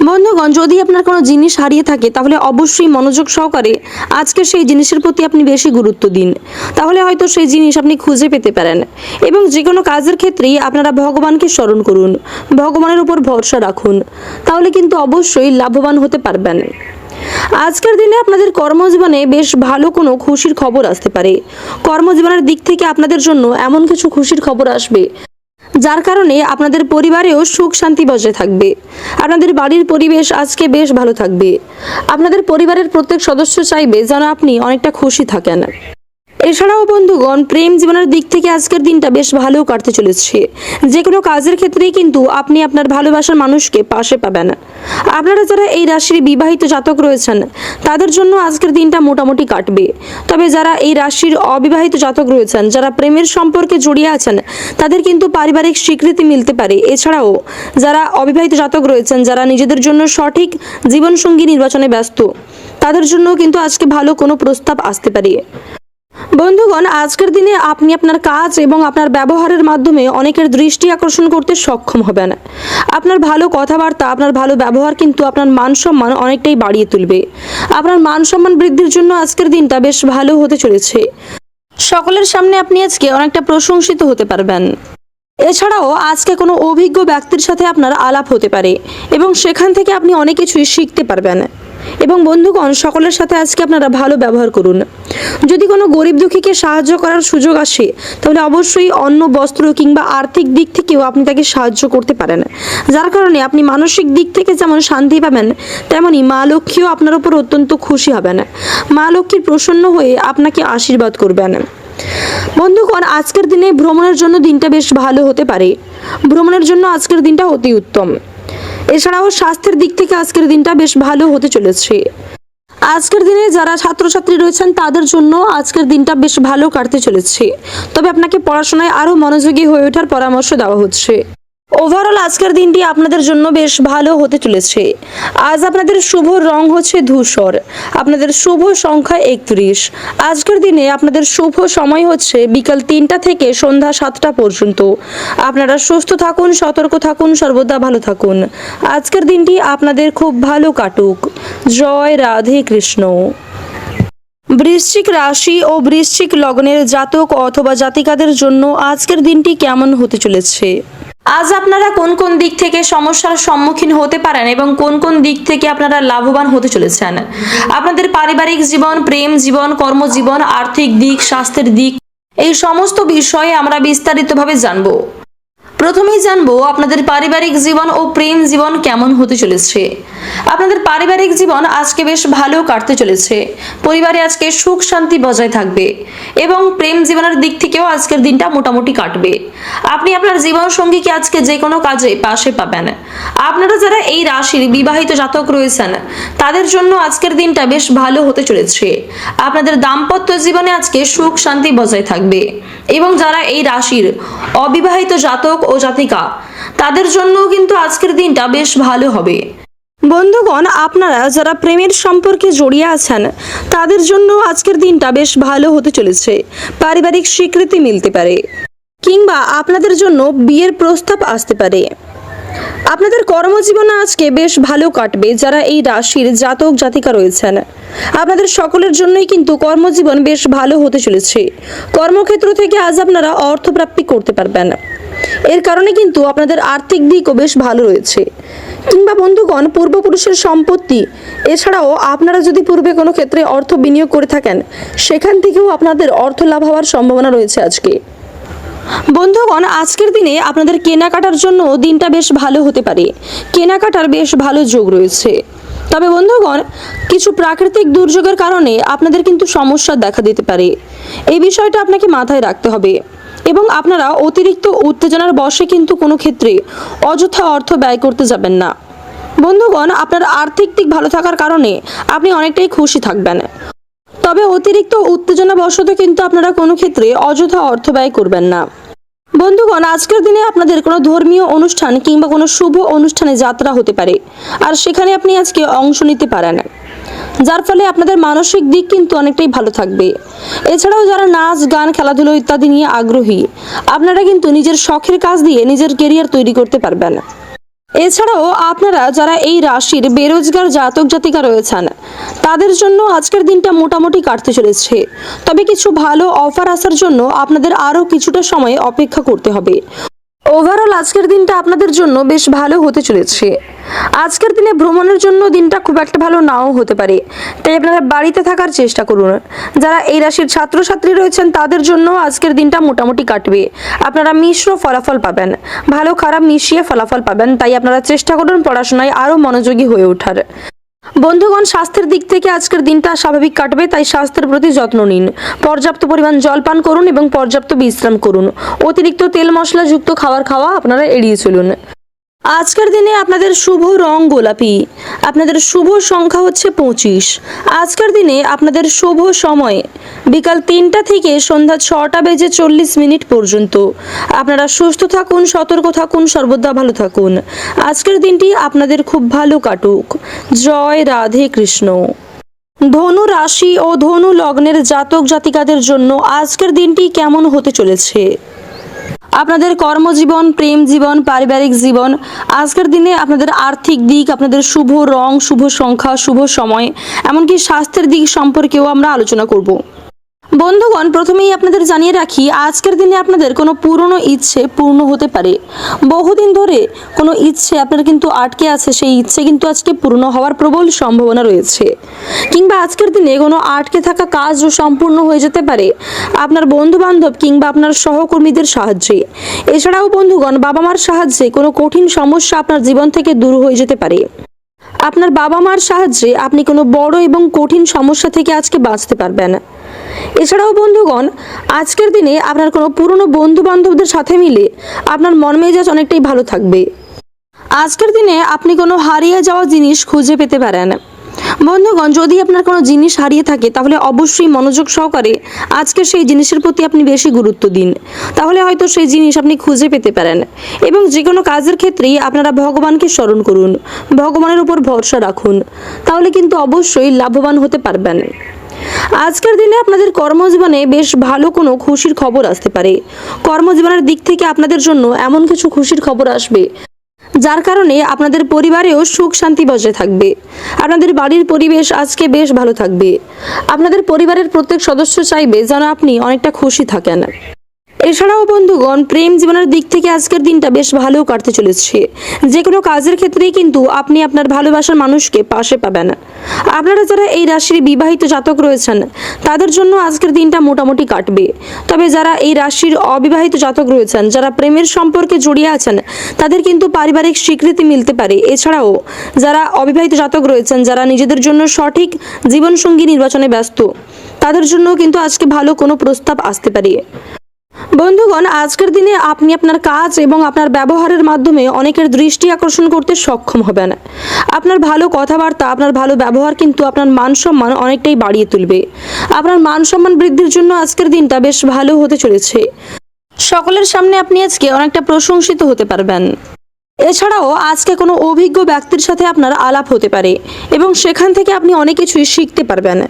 বন্ধুগণ, যদি আপনার কোনো জিনিস হারিয়ে থাকে তাহলে অবশ্যই মনোযোগ সহকারে আজকে সেই জিনিসের প্রতি আপনি বেশি গুরুত্ব দিন, তাহলে হয়তো সেই জিনিস আপনি খুঁজে পেতে পারেন। এবং যে কোনো কাজের ক্ষেত্রেই আপনারা ভগবানকে স্মরণ করুন, ভগবানের উপর ভরসা রাখুন, তাহলে কিন্তু অবশ্যই লাভবান হতে পারবেন। আজকের দিনে আপনাদের কর্মজীবনে বেশ ভালো কোনো খুশির খবর আসতে পারে। কর্মজীবনের দিক থেকে আপনাদের জন্য এমন কিছু খুশির খবর আসবে যার কারণে আপনাদের পরিবারেও সুখ শান্তি বজায় থাকবে। আপনাদের বাড়ির পরিবেশ আজকে বেশ ভালো থাকবে। আপনাদের পরিবারের প্রত্যেক সদস্য চাইবে যেন আপনি অনেকটা খুশি থাকেন। এছাড়াও বন্ধুগণ, প্রেম জীবনের দিক থেকে আজকের দিনটা বেশ ভালো কাটতে চলেছে। যে কোনো কাজের ক্ষেত্রেই কিন্তু আপনি আপনার ভালোবাসার মানুষকে পাশে পাবেন। আপনারা যারা এই রাশির বিবাহিত জাতক রয়েছেন তাদের জন্য আজকের দিনটা মোটামুটি কাটবে। তবে যারা এই রাশির অবিবাহিত জাতক রয়েছেন, যারা প্রেমের সম্পর্কে জড়িয়ে আছেন, তাদের কিন্তু পারিবারিক স্বীকৃতি মিলতে পারে। এছাড়াও যারা অবিবাহিত জাতক রয়েছেন, যারা নিজেদের জন্য সঠিক জীবনসঙ্গী নির্বাচনে ব্যস্ত, তাদের জন্য কিন্তু আজকে ভালো কোনো প্রস্তাব আসতে পারে। বন্ধুগণ, আজকের দিনে আপনি আপনার কাজ এবং আপনার ব্যবহারের মাধ্যমে অনেকের দৃষ্টি আকর্ষণ করতে সক্ষম হবেন। আপনার ভালো কথাবার্তা, আপনার ভালো ব্যবহার কিন্তু আপনার মান সম্মান অনেকটাই বাড়িয়ে তুলবে। আপনার মান সম্মান বৃদ্ধির জন্য আজকের দিনটা বেশ ভালো হতে চলেছে। সকলের সামনে আপনি আজকে অনেকটা প্রশংসিত হতে পারবেন। এছাড়াও আজকে কোনো অভিজ্ঞ ব্যক্তির সাথে আপনার আলাপ হতে পারে এবং সেখান থেকে আপনি অনেক কিছুই শিখতে পারবেন। এবং বন্ধুগণ, সকলের সাথে আজকে আপনারা ভালো ব্যবহার করুন। যদি কোনো গরিব দুঃখীকে সাহায্য করার সুযোগ আসে তাহলে অবশ্যই অন্ন, বস্ত্র কিংবা আর্থিক দিক থেকেও আপনি তাকে সাহায্য করতে পারেন, যার কারণে আপনি মানসিক দিক থেকে যেমন শান্তি পাবেন, তেমনি মা লক্ষ্মীও আপনার উপর অত্যন্ত খুশি হবেন। মা লক্ষ্মীর প্রসন্ন হয়ে আপনাকে আশীর্বাদ করবেন। বন্ধুগণ, আজকের দিনে ভ্রমণের জন্য দিনটা বেশ ভালো হতে পারে। ভ্রমণের জন্য আজকের দিনটা অতি উত্তম। এছাড়াও স্বাস্থ্যের দিক থেকে আজকের দিনটা বেশ ভালো হতে চলেছে। আজকের দিনে যারা ছাত্রছাত্রী রয়েছেন তাদের জন্য আজকের দিনটা বেশ ভালো কাটতে চলেছে। তবে আপনাকে পড়াশোনায় আরও মনোযোগী হয়ে ওঠার পরামর্শ দেওয়া হচ্ছে। ওভারঅল আজকের দিনটি আপনাদের জন্য বেশ ভালো হতে চলেছে। আজ আপনাদের শুভ রং হচ্ছে ধূসর। আপনাদের শুভ সংখ্যা 31। আজকের দিনে আপনাদের শুভ সময় হচ্ছে বিকাল 3টা থেকে সন্ধ্যা 7টা পর্যন্ত। আপনারা সুস্থ থাকুন, সতর্ক থাকুন, সর্বদা ভালো থাকুন। আজকের দিনটি আপনাদের খুব ভালো কাটুক। জয় রাধে কৃষ্ণ। বৃশ্চিক রাশি ও বৃশ্চিক লগ্নের জাতক অথবা জাতিকাদের জন্য আজকের দিনটি কেমন হতে চলেছে? আজ আপনারা কোন কোন দিক থেকে সমস্যার সম্মুখীন হতে পারেন এবং কোন কোন দিক থেকে আপনারা লাভবান হতে চলেছেন? আপনাদের পারিবারিক জীবন, প্রেম জীবন, কর্মজীবন, আর্থিক দিক, স্বাস্থ্যের দিক, এই সমস্ত বিষয়ে আমরা বিস্তারিতভাবে জানবো। প্রথমেই জানবো আপনাদের পারিবারিক জীবন ও প্রেম জীবন কেমন হতে চলেছে। আপনাদের পারিবারিক জীবন আজকে বেশ ভালো কাটতে চলেছে। পরিবারে আজকে সুখ শান্তি বজায় থাকবে এবং প্রেম জীবনের দিক থেকেও আজকের দিনটা মোটামুটি কাটবে। আপনি আপনার জীবন সঙ্গীকে আজকে যে কোনো কাজে পাশে পাবেন। আপনারা যারা এই রাশির বিবাহিত জাতক রয়েছেন তাদের জন্য আজকের দিনটা বেশ ভালো হতে চলেছে। আপনাদের দাম্পত্য জীবনে আজকে সুখ শান্তি বজায় থাকবে এবং যারা এই রাশির অবিবাহিত জাতক ও জাতিকা তাদের জন্যও কিন্তু আজকের দিনটা বেশ ভালো হবে। বন্ধুগণ, আপনারা যারা প্রেমের সম্পর্কে জড়িয়ে আছেন তাদের জন্য আজকের দিনটা বেশ ভালো হতে চলেছে। পারিবারিক স্বীকৃতি মিলতে পারে কিংবা আপনাদের জন্য বিয়ের প্রস্তাব আসতে পারে। আপনাদের কর্মজীবন আজকে বেশ ভালো কাটবে। যারা এই রাশির জাতক জাতিকা রয়েছেন আপনাদের সকলের জন্যই কিন্তু কর্মজীবন বেশ ভালো হতে চলেছে। কর্মক্ষেত্র থেকে আজ আপনারা অর্থপ্রাপ্তি করতে পারবেন। এর কারণে কিন্তু আপনাদের আর্থিক দিকও বেশ ভালো রয়েছে। কিংবা বন্ধুগণ, পূর্বপুরুষের সম্পত্তি, এছাড়াও আপনারা যদি পূর্বে কোনো ক্ষেত্রে অর্থ বিনিয়োগ করে থাকেন সেখান থেকেও আপনাদের অর্থ লাভ হওয়ার সম্ভাবনা রয়েছে আজকে। বন্ধুগণ, আজকের দিনে আপনাদের কেনাকাটার জন্য দিনটা বেশ ভালো হতে পারে। কেনাকাটার বেশ ভালো যোগ রয়েছে। তবে বন্ধুগণ, কিছু প্রাকৃতিক দুর্যোগের কারণে আপনাদের কিন্তু সমস্যা দেখা দিতে পারে। এই বিষয়টা আপনাকে মাথায় রাখতে হবে এবং আপনারা অতিরিক্ত উত্তেজনার বশে কিন্তু কোনো ক্ষেত্রে অযথা অর্থ ব্যয় করতে যাবেন না। বন্ধুগণ, আপনার আর্থিক দিক ভালো থাকার কারণে আপনি অনেকটাই খুশি থাকবেন। তবে অতিরিক্ত উত্তেজনা বশত কিন্তু আপনারা কোনো ক্ষেত্রে অযথা অর্থ ব্যয় করবেন না। বন্ধুগণ, আজকের দিনে আপনাদের কোনো ধর্মীয় অনুষ্ঠান কিংবা কোনো শুভ অনুষ্ঠানে যাত্রা হতে পারে, আর সেখানে আপনি আজকে অংশ নিতে পারেন, যার ফলে আপনাদের মানসিক দিক কিন্তু অনেকটাই ভালো থাকবে। এছাড়াও যারা নাচ, গান, খেলাধুলো ইত্যাদি নিয়ে আগ্রহী, আপনারা কিন্তু নিজের শখের কাজ দিয়ে নিজের কেরিয়ার তৈরি করতে পারবেন। এছাড়াও আপনারা যারা এই রাশির বেরোজগার জাতক জাতিকা রয়েছেন, তাদের জন্য আজকের দিনটা মোটামুটি কাটতে চলেছে। তবে কিছু ভালো অফার আসার জন্য আপনাদের আরও কিছুটা সময় অপেক্ষা করতে হবে। ওভারঅল আজকের দিনটা আপনাদের জন্য বেশ ভালো হতে চলেছে। আজকের দিনে ভ্রমণের জন্য দিনটা খুব একটা ভালো নাও হতে পারে, তাই আপনারা বাড়িতে থাকার চেষ্টা করুন। যারা এই রাশির ছাত্রছাত্রী রয়েছেন তাদের জন্য আজকের দিনটা মোটামুটি কাটবে। আপনারা মিশ্র ফলাফল পাবেন, ভালো খারাপ মিশিয়ে ফলাফল পাবেন, তাই আপনারা চেষ্টা করুন পড়াশোনায় আরও মনোযোগী হয়ে ওঠার। বন্ধুগণ, স্বাস্থ্যের দিক থেকে আজকের দিনটা স্বাভাবিক কাটবে, তাই স্বাস্থ্যের প্রতি যত্ন নিন। পর্যাপ্ত পরিমাণ জল পান করুন এবং পর্যাপ্ত বিশ্রাম করুন। অতিরিক্ত তেল মশলাযুক্ত খাবার খাওয়া আপনারা এড়িয়ে চলুন। আজকের দিনে আপনাদের শুভ রং গোলাপি, আপনাদের শুভ সংখ্যা হচ্ছে 25। আজকের দিনে আপনাদের শুভ সময় বিকাল 3টা থেকে সন্ধ্যা 6টা বেজে 40 মিনিট পর্যন্ত। আপনারা সুস্থ থাকুন, সতর্ক থাকুন, সর্বদা ভালো থাকুন। আজকের দিনটি আপনাদের খুব ভালো কাটুক। জয় রাধে কৃষ্ণ। ধনু রাশি ও ধনু লগ্নের জাতক জাতিকাদের জন্য আজকের দিনটি কেমন হতে চলেছে? আপনাদের কর্মজীবন, প্রেম জীবন, পারিবারিক জীবন, আজকের দিনে আপনাদের আর্থিক দিক, আপনাদের শুভ রং, শুভ সংখ্যা, শুভ সময়, এমনকি স্বাস্থ্যের দিক সম্পর্কেও আমরা আলোচনা করব। বন্ধুগণ, প্রথমেই আপনাদের জানিয়ে রাখি, আজকের দিনে আপনাদের কোনো পুরনো ইচ্ছে পূর্ণ হতে পারে। বহুদিন ধরে কোনো ইচ্ছে আপনার কিন্তু আটকে আছে, সেই ইচ্ছে কিন্তু আজকে পূর্ণ হওয়ার প্রবল সম্ভাবনা রয়েছে। কিংবা আজকের দিনে কোনো আটকে থাকা কাজও সম্পূর্ণ হয়ে যেতে পারে আপনার বন্ধুবান্ধব কিংবা আপনার সহকর্মীদের সাহায্যে। এছাড়াও বন্ধুগণ, বাবা মার সাহায্যে কোনো কঠিন সমস্যা আপনার জীবন থেকে দূর হয়ে যেতে পারে। আপনার বাবা মার সাহায্যে আপনি কোনো বড় এবং কঠিন সমস্যা থেকে আজকে বাঁচতে পারবেন। এছাড়াও বন্ধুগণ, আজকের দিনে আপনার কোনো পুরনো বন্ধু বান্ধবদের সাথে মিলে আপনার মন মেজাজ অনেকটাই ভালো থাকবে। আজকের দিনে আপনি কোনো হারিয়ে যাওয়া জিনিস খুঁজে পেতে পারেন। বন্ধুগণ, যদি আপনার কোনো জিনিস হারিয়ে থাকে তাহলে অবশ্যই মনোযোগ সহকারে আজকে সেই জিনিসের প্রতি আপনি বেশি গুরুত্ব দিন, তাহলে হয়তো সেই জিনিস আপনি খুঁজে পেতে পারেন। এবং যে কোনো কাজের ক্ষেত্রেই আপনারা ভগবানকে স্মরণ করুন, ভগবানের উপর ভরসা রাখুন, তাহলে কিন্তু অবশ্যই লাভবান হতে পারবেন। আজকের দিনে আপনাদের কর্মজীবনে বেশ ভালো কোনো খুশির খবর আসতে পারে। কর্মজীবনের দিক থেকে আপনাদের জন্য এমন কিছু খুশির খবর আসবে যার কারণে আপনাদের পরিবারেও সুখ শান্তি বজায় থাকবে। আপনাদের বাড়ির পরিবেশ আজকে বেশ ভালো থাকবে। আপনাদের পরিবারের প্রত্যেক সদস্য চাইবে যেন আপনি অনেকটা খুশি থাকেন। এছাড়াও বন্ধুগণ, প্রেম জীবনের দিক থেকে আজকের দিনটা বেশ ভালো কাটতে চলেছে। যে কোনো কাজের ক্ষেত্রেই কিন্তু আপনি আপনার ভালোবাসার মানুষকে পাশে পাবেন। আপনারা যারা এই রাশির বিবাহিত জাতক রয়েছেন তাদের জন্য আজকের দিনটা মোটামুটি কাটবে। তবে যারা এই রাশির অবিবাহিত জাতক রয়েছেন, যারা প্রেমের সম্পর্কে জড়িয়ে আছেন, তাদের কিন্তু পারিবারিক স্বীকৃতি মিলতে পারে। এছাড়াও যারা অবিবাহিত জাতক রয়েছেন, যারা নিজেদের জন্য সঠিক জীবনসঙ্গী নির্বাচনে ব্যস্ত, তাদের জন্য কিন্তু আজকে ভালো কোনো প্রস্তাব আসতে পারে। বন্ধুগণ, আজকের দিনে আপনি আপনার কাজ এবং আপনার ব্যবহারের মাধ্যমে অনেকের দৃষ্টি আকর্ষণ করতে সক্ষম হবেন। আপনার ভালো কথাবার্তা, আপনার ভালো ব্যবহার কিন্তু আপনার মান সম্মান অনেকটাই বাড়িয়ে তুলবে। আপনার মান সম্মান বৃদ্ধির জন্য আজকের দিনটা বেশ ভালো হতে চলেছে। সকলের সামনে আপনি আজকে অনেকটা প্রশংসিত হতে পারবেন। এছাড়াও আজকে কোনো অভিজ্ঞ ব্যক্তির সাথে আপনার আলাপ হতে পারে এবং সেখান থেকে আপনি অনেক কিছুই শিখতে পারবেন।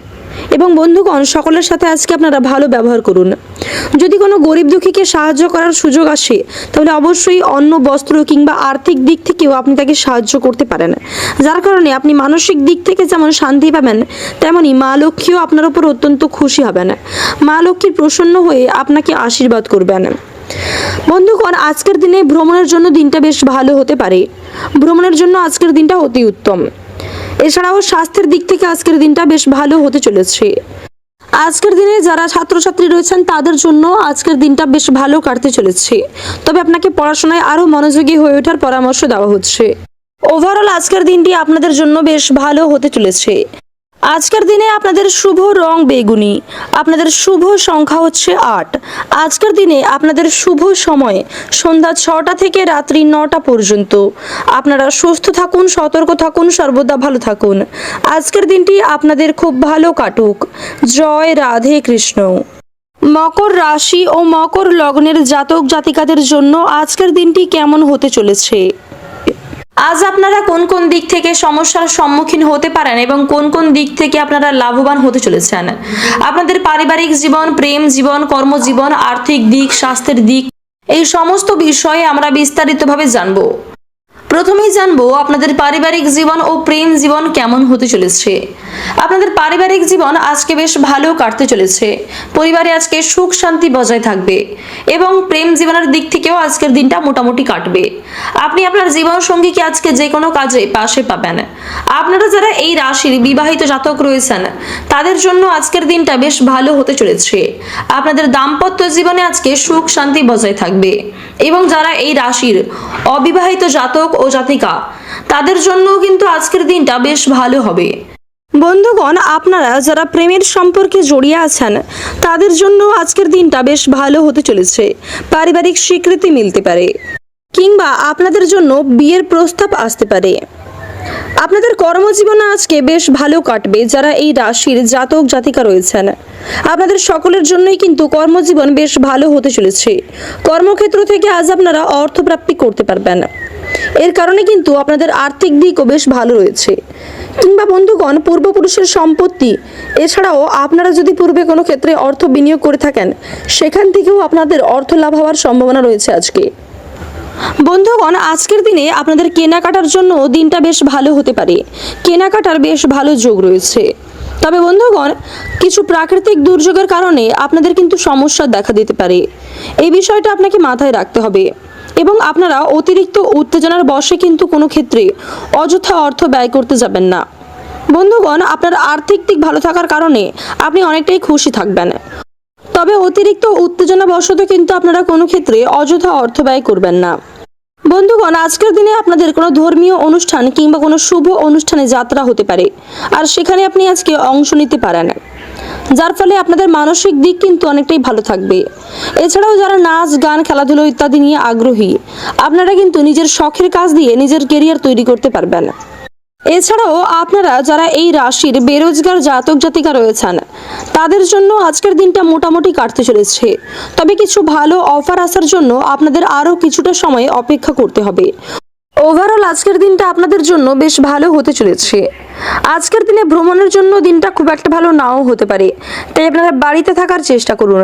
এবং বন্ধুগণ, সকলের সাথে আজকে আপনারা ভালো ব্যবহার করুন। যদি কোনো গরিব দুঃখীকে সাহায্য করার সুযোগ আসে তাহলে অবশ্যই অন্ন, বস্ত্র কিংবা আর্থিক দিক থেকেও আপনি তাকে সাহায্য করতে পারেন, যার কারণে আপনি মানসিক দিক থেকে যেমন শান্তি পাবেন, তেমনি মা লক্ষ্মীও আপনার উপর অত্যন্ত খুশি হবেন। মা লক্ষ্মী প্রসন্ন হয়ে আপনাকে আশীর্বাদ করবেন। বন্ধুগণ, আজকের দিনে ভ্রমণের জন্য দিনটা বেশ ভালো হতে পারে। ভ্রমণের জন্য আজকের দিনটা অতি উত্তম। এছাড়াও স্বাস্থ্যের দিক থেকে আজকের দিনটা বেশ ভালো হতে চলেছে। আজকের দিনে যারা ছাত্রছাত্রী রয়েছেন তাদের জন্য আজকের দিনটা বেশ ভালো কাটতে চলেছে। তবে আপনাকে পড়াশোনায় আরও মনোযোগী হয়ে ওঠার পরামর্শ দেওয়া হচ্ছে। ওভারঅল আজকের দিনটি আপনাদের জন্য বেশ ভালো হতে চলেছে। আজকের দিনে আপনাদের শুভ রং বেগুনি, আপনাদের শুভ সংখ্যা হচ্ছে 8। আজকের দিনে আপনাদের শুভ সময় সন্ধ্যা 6টা থেকে রাত্রি 9টা পর্যন্ত। আপনারা সুস্থ থাকুন, সতর্ক থাকুন, সর্বদা ভালো থাকুন। আজকের দিনটি আপনাদের খুব ভালো কাটুক। জয় রাধে কৃষ্ণ। মকর রাশি ও মকর লগ্নের জাতক জাতিকাদের জন্য আজকের দিনটি কেমন হতে চলেছে? আজ আপনারা কোন কোন দিক থেকে সমস্যার সম্মুখীন হতে পারেন এবং কোন কোন দিক থেকে আপনারা লাভবান হতে চলেছেন? আপনাদের পারিবারিক জীবন, প্রেম জীবন, কর্মজীবন, আর্থিক দিক, স্বাস্থ্যের দিক, এই সমস্ত বিষয়ে আমরা বিস্তারিতভাবে জানবো। প্রথমেই জানবো আপনাদের পারিবারিক জীবন ও প্রেম জীবন কেমন হতে চলেছে। আপনাদের পারিবারিক জীবন আজকে বেশ ভালো কাটতে চলেছে। পরিবারে আজকে সুখ শান্তি বজায় থাকবে এবং প্রেম জীবনের দিক থেকেও আজকের দিনটা মোটামুটি কাটবে। আপনি আপনার জীবন সঙ্গীকে আজকে যে কোনো কাজে পাশে পাবেন। আপনারা যারা এই রাশির বিবাহিত জাতক রয়েছেন তাদের জন্য আজকের দিনটা বেশ ভালো হতে চলেছে। আপনাদের দাম্পত্য জীবনে আজকে সুখ শান্তি বজায় থাকবে এবং যারা এই রাশির অবিবাহিত জাতক ও জাতিকা তাদের জন্যও কিন্তু আজকের দিনটা বেশ ভালো হবে। বন্ধুগণ, আপনারা যারা প্রেমের সম্পর্কে জড়িয়ে আছেন তাদের জন্য আজকের দিনটা বেশ ভালো হতে চলেছে। পারিবারিক স্বীকৃতি মিলতে পারে কিংবা আপনাদের জন্য বিয়ের প্রস্তাব আসতে পারে। আপনাদের কর্মজীবনে আজকে বেশ ভালো কাটবে যারা এই রাশির জাতক জাতিকা রয়েছেন। আপনাদের সকলের জন্যই কিন্তু কর্মজীবন বেশ ভালো হতে চলেছে। কর্মক্ষেত্র থেকে আজ আপনারা অর্থপ্রাপ্তি করতে পারবেন। এর কারণে কিন্তু আপনাদের আর্থিক দিকও বেশ ভালো রয়েছে। কিংবা বন্ধুগণ, পূর্বপুরুষের সম্পত্তি এছাড়াও আপনারা যদি পূর্বে কোনো ক্ষেত্রে অর্থ বিনিয়োগ করে থাকেন সেখান থেকেও আপনাদের অর্থ লাভ হওয়ার সম্ভাবনা রয়েছে আজকে। বন্ধুগণ, আজকের দিনে আপনাদের কেনাকাটার জন্য দিনটা বেশ ভালো হতে পারে। কেনাকাটার বেশ ভালো যোগ রয়েছে। তবে বন্ধুগণ, কিছু প্রাকৃতিক দুর্যোগের কারণে আপনাদের কিন্তু সমস্যা দেখা দিতে পারে। এই বিষয়টা আপনাকে মাথায় রাখতে হবে এবং আপনারা অতিরিক্ত উত্তেজনার বশে কিন্তু কোনো ক্ষেত্রে অযথা অর্থ ব্যয় করতে যাবেন না। বন্ধুগণ, আপনার আর্থিক দিক ভালো থাকার কারণে আপনি অনেকটাই খুশি থাকবেন। তবে অতিরিক্ত উত্তেজনাবশত কিন্তু আপনারা কোনো ক্ষেত্রে অযথা অর্থ ব্যয় করবেন না। বন্ধুগণ, আজকের দিনে আপনাদের কোনো ধর্মীয় অনুষ্ঠান কিংবা কোনো শুভ অনুষ্ঠানে যাত্রা হতে পারে আর সেখানে আপনি আজকে অংশ নিতে পারেন, যার ফলে আপনাদের মানসিক দিক কিন্তু অনেকটাই ভালো থাকবে। এছাড়াও যারা নাচ গান খেলাধুলো ইত্যাদি নিয়ে আগ্রহী আপনারা কিন্তু নিজের শখের কাজ দিয়ে নিজের কেরিয়ার তৈরি করতে পারবেন। এছাড়াও আপনারা যারা এই রাশির বেরোজগার জাতক জাতিকা রয়েছেন তাদের জন্য আজকের দিনটা মোটামুটি কাটতে চলেছে। তবে কিছু ভালো অফার আসার জন্য আপনাদের আরও কিছুটা সময় অপেক্ষা করতে হবে। ওভারঅল আজকের দিনটা আপনাদের জন্য বেশ ভালো হতে চলেছে। আজকের দিনে ভ্রমণের জন্য দিনটা খুব একটা ভালো নাও হতে পারে, তাই আপনারা বাড়িতে থাকার চেষ্টা করুন।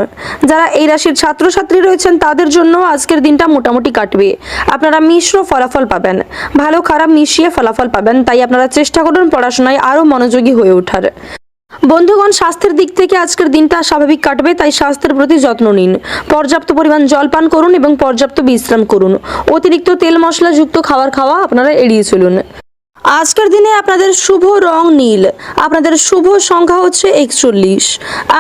যারা এই রাশির ছাত্রছাত্রী রয়েছেন তাদের জন্য আজকের দিনটা মোটামুটি কাটবে। আপনারা মিশ্র ফলাফল পাবেন, ভালো খারাপ মিশিয়ে ফলাফল পাবেন, তাই আপনারা চেষ্টা করুন পড়াশোনায় আরও মনোযোগী হয়ে ওঠার। বন্ধুগণ, স্বাস্থ্যের দিক থেকে আজকের দিনটা স্বাভাবিক কাটবে, তাই স্বাস্থ্যের প্রতি যত্ন নিন। পর্যাপ্ত পরিমাণ জল পান করুন এবং পর্যাপ্ত বিশ্রাম করুন। অতিরিক্ত তেল মশলাযুক্ত খাবার খাওয়া আপনারা এড়িয়ে চলুন। আজকের দিনে আপনাদের শুভ রং নীল, আপনাদের শুভ সংখ্যা হচ্ছে 41।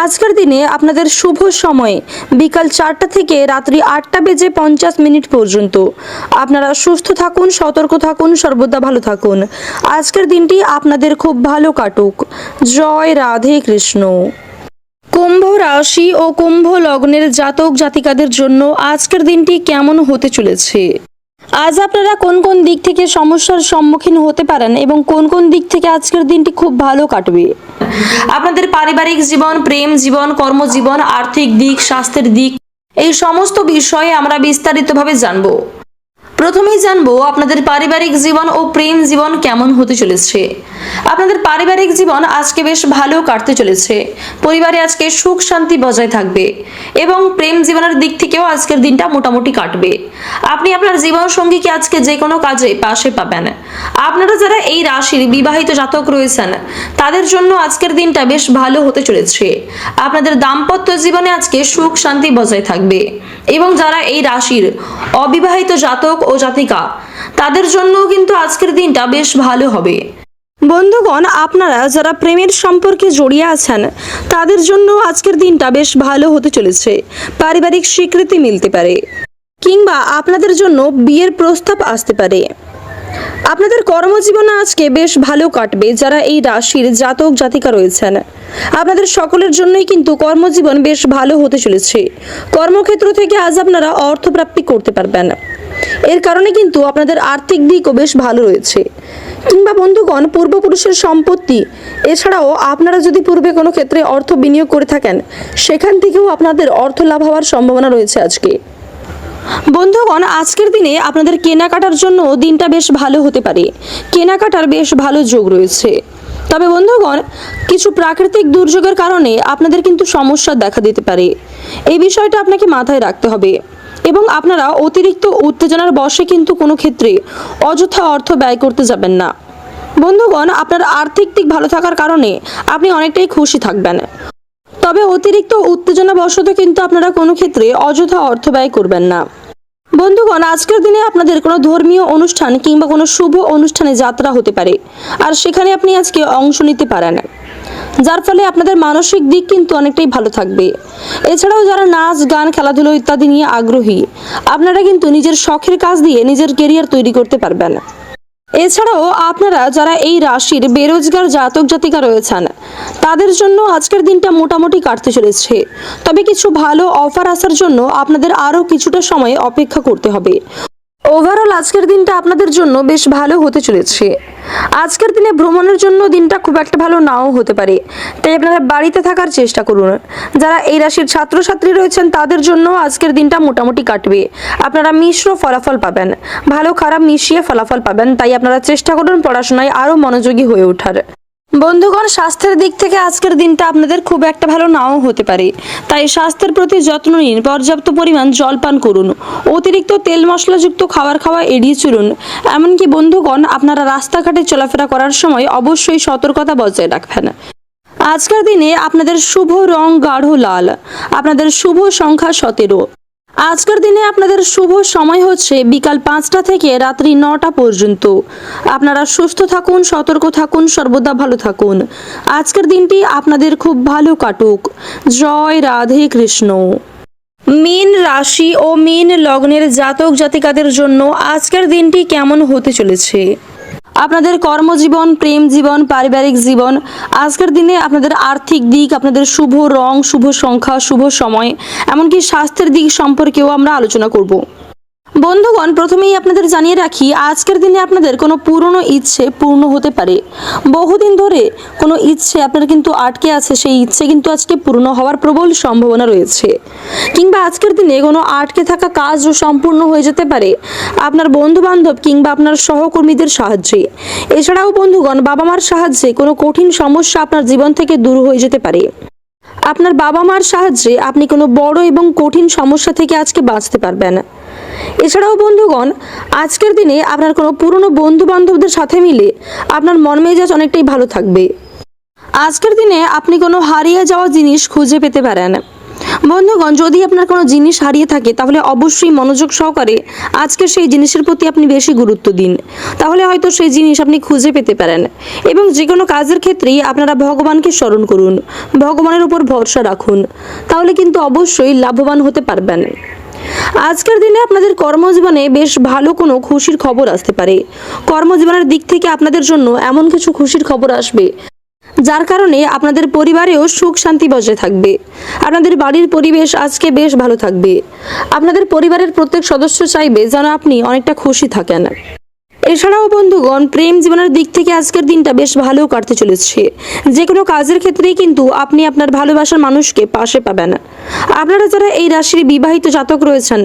আজকের দিনে আপনাদের শুভ সময় বিকাল 4টা থেকে রাত্রি 8:50 পর্যন্ত। আপনারা সুস্থ থাকুন, সতর্ক থাকুন, সর্বদা ভালো থাকুন। আজকের দিনটি আপনাদের খুব ভালো কাটুক। জয় রাধে কৃষ্ণ। কুম্ভ রাশি ও কুম্ভ লগ্নের জাতক জাতিকাদের জন্য আজকের দিনটি কেমন হতে চলেছে? আজ আপনারা কোন কোন দিক থেকে সমস্যার সম্মুখীন হতে পারেন এবং কোন কোন দিক থেকে আজকের দিনটি খুব ভালো কাটবে? আপনাদের পারিবারিক জীবন, প্রেম জীবন, কর্মজীবন, আর্থিক দিক, স্বাস্থ্যের দিক, এই সমস্ত বিষয়ে আমরা বিস্তারিতভাবে জানবো। প্রথমেই জানবো আপনাদের পারিবারিক জীবন ও প্রেম জীবন কেমন হতে চলেছে। আপনাদের পারিবারিক জীবন আজকে বেশ ভালো কাটতে চলেছে। পরিবারে আজকে সুখ শান্তি বজায় থাকবে এবং প্রেম জীবনের দিক থেকেও আজকের দিনটা মোটামুটি কাটবে। আপনি আপনার জীবন সঙ্গীকে আজকে যে কোনো কাজে পাশে পাবেন। আপনারা যারা এই রাশির বিবাহিত জাতক রয়েছেন তাদের জন্য আজকের দিনটা বেশ ভালো হতে চলেছে। আপনাদের দাম্পত্য জীবনে আজকে সুখ শান্তি বজায় থাকবে এবং যারা এই রাশির অবিবাহিত জাতক ও জাতিকা তাদের জন্যও কিন্তু আজকের দিনটা বেশ ভালো হবে। বন্ধুগণ, আপনারা যারা প্রেমের সম্পর্কে জড়িয়ে আছেন তাদের জন্য আজকের দিনটা বেশ ভালো হতে চলেছে। পারিবারিক স্বীকৃতি মিলতে পারে কিংবা আপনাদের জন্য বিয়ের প্রস্তাব আসতে পারে। আপনাদের কর্মজীবনে আজকে বেশ ভালো কাটবে যারা এই রাশির জাতক জাতিকা রয়েছেন। আপনাদের সকলের জন্যই কিন্তু কর্মজীবন বেশ ভালো হতে চলেছে। কর্মক্ষেত্র থেকে আজ আপনারা অর্থপ্রাপ্তি করতে পারবেন। এর কারণে কিন্তু আপনাদের আর্থিক দিকও বেশ ভালো রয়েছে। কিংবা বন্ধুগণ পূর্বপুরুষের সম্পত্তি, এছাড়াও আপনারা যদি পূর্বে কোনো ক্ষেত্রে অর্থ বিনিয়োগ করে থাকেন সেখান থেকেও আপনাদের অর্থ লাভ হওয়ার সম্ভাবনা রয়েছে আজকে। বন্ধুগণ, আজকের দিনে আপনাদের কেনাকাটার জন্য দিনটা বেশ ভালো হতে পারে, কেনাকাটার বেশ ভালো যোগ রয়েছে। তবে বন্ধুগণ, কিছু প্রাকৃতিক দুর্যোগের কারণে আপনাদের কিন্তু সমস্যা দেখা দিতে পারে, এই বিষয়টা আপনাকে মাথায় রাখতে হবে। এবং আপনারা অতিরিক্ত উত্তেজনার বশে কিন্তু কোনো ক্ষেত্রে অযথা অর্থ ব্যয় করতে যাবেন না। বন্ধুগণ, আপনার আর্থিক দিক ভালো থাকার কারণে আপনি অনেকটাই খুশি থাকবেন, তবে অতিরিক্ত উত্তেজনা বশত কিন্তু আপনারা কোনো ক্ষেত্রে অযথা অর্থ ব্যয় করবেন না। বন্ধুগণ, আজকের দিনে আপনাদের কোনো ধর্মীয় অনুষ্ঠান কিংবা কোনো শুভ অনুষ্ঠানে যাত্রা হতে পারে, আর সেখানে আপনি আজকে অংশ নিতে পারেন, যার ফলে আপনাদের মানসিক দিক কিন্তু অনেকটাই ভালো থাকবে। এছাড়াও যারা নাচ গান খেলাধুলো ইত্যাদি নিয়ে আগ্রহী, আপনারা কিন্তু নিজের শখের কাজ দিয়ে নিজের কেরিয়ার তৈরি করতে পারবেন। এছাড়াও আপনারা যারা এই রাশির বেরোজগার জাতক জাতিকা রয়েছেন তাদের জন্য আজকের দিনটা মোটামুটি কাটতে চলেছে, তবে কিছু ভালো অফার আসার জন্য আপনাদের আরও কিছুটা সময় অপেক্ষা করতে হবে। ওভারঅল আজকের দিনটা আপনাদের জন্য বেশ ভালো হতে চলেছে। আজকের দিনে ভ্রমণের জন্য দিনটা খুব একটা ভালো নাও হতে পারে, তাই আপনারা বাড়িতে থাকার চেষ্টা করুন। যারা এই রাশির ছাত্রছাত্রী রয়েছেন তাদের জন্য আজকের দিনটা মোটামুটি কাটবে, আপনারা মিশ্র ফলাফল পাবেন, ভালো খারাপ মিশিয়ে ফলাফল পাবেন, তাই আপনারা চেষ্টা করুন পড়াশোনায় আরও মনোযোগী হয়ে ওঠার। বন্ধুগণ, স্বাস্থ্যের দিক থেকে আজকের দিনটা আপনাদের খুব একটা ভালো নাও হতে পারে, তাই স্বাস্থ্যের প্রতি যত্ন নিন, পর্যাপ্ত পরিমাণ জল পান করুন, অতিরিক্ত তেল মশলাযুক্ত খাবার খাওয়া এড়িয়ে চলুন। এমনকি বন্ধুগণ, আপনারা রাস্তাঘাটে চলাফেরা করার সময় অবশ্যই সতর্কতা বজায় রাখবেন। আজকের দিনে আপনাদের শুভ রং গাঢ় লাল, আপনাদের শুভ সংখ্যা 17। আজকের দিনে আপনাদের শুভ সময় হচ্ছে বিকাল 5টা থেকে রাত্রি 9টা পর্যন্ত। আপনারা সুস্থ থাকুন, সতর্ক থাকুন, সর্বদা ভালো থাকুন। আজকের দিনটি আপনাদের খুব ভালো কাটুক। জয় রাধে কৃষ্ণ। মীন রাশি ও মীন লগ্নের জাতক জাতিকাদের জন্য আজকের দিনটি কেমন হতে চলেছে? আপনাদের কর্মজীবন, প্রেম জীবন, পারিবারিক জীবন, আজকের দিনে আপনাদের আর্থিক দিক, আপনাদের শুভ রং, শুভ সংখ্যা, শুভ সময়, এমনকি স্বাস্থ্যের দিক সম্পর্কেও আমরা আলোচনা করব। বন্ধুগণ, প্রথমেই আপনাদের জানিয়ে রাখি, আজকের দিনে আপনাদের কোনো পুরনো ইচ্ছে পূর্ণ হতে পারে। বহুদিন ধরে কোনো ইচ্ছে আপনার কিন্তু আটকে আছে, সেই ইচ্ছে কিন্তু আজকে পূর্ণ হওয়ার প্রবল সম্ভাবনা রয়েছে। কিংবা আজকের দিনে কোনো আটকে থাকা কাজও সম্পূর্ণ হয়ে যেতে পারে আপনার বন্ধুবান্ধব কিংবা আপনার সহকর্মীদের সাহায্যে। এছাড়াও বন্ধুগণ, বাবা মার সাহায্যে কোনো কঠিন সমস্যা আপনার জীবন থেকে দূর হয়ে যেতে পারে। আপনার বাবা মার সাহায্যে আপনি কোনো বড় এবং কঠিন সমস্যা থেকে আজকে বাঁচতে পারবেন। এছাড়াও বন্ধুগণ, আজকের দিনে আপনার কোনো পুরনো বন্ধু বান্ধবদের সাথে মিলে আপনার মন মেজাজ অনেকটাই ভালো থাকবে। আজকের দিনে আপনি কোনো হারিয়ে যাওয়া জিনিস খুঁজে পেতে পারেন। বন্ধুগণ, যদি আপনার কোনো জিনিস হারিয়ে থাকে তাহলে অবশ্যই মনোযোগ সহকারে আজকে সেই জিনিসের প্রতি আপনি বেশি গুরুত্ব দিন, তাহলে হয়তো সেই জিনিস আপনি খুঁজে পেতে পারেন। এবং যে কোনো কাজের ক্ষেত্রেই আপনারা ভগবানকে স্মরণ করুন, ভগবানের উপর ভরসা রাখুন, তাহলে কিন্তু অবশ্যই লাভবান হতে পারবেন। আজকের দিনে আপনাদের কর্মজীবনে বেশ ভালো কোনো খুশির খবর আসতে পারে। কর্মজীবনের দিক থেকে আপনাদের জন্য এমন কিছু খুশির খবর আসবে যার কারণে আপনাদের পরিবারেও সুখ শান্তি বজায় থাকবে। আপনাদের বাড়ির পরিবেশ আজকে বেশ ভালো থাকবে। আপনাদের পরিবারের প্রত্যেক সদস্য চাইবে যেন আপনি অনেকটা খুশি থাকেন। এছাড়াও বন্ধুগণ, প্রেম জীবনের দিক থেকে আজকের দিনটা বেশ ভালো কাটতে চলেছে। যে কোনো কাজের ক্ষেত্রেই কিন্তু আপনি আপনার ভালোবাসার মানুষকে পাশে পাবেন। আপনারা যারা এই রাশির বিবাহিত জাতক রয়েছেন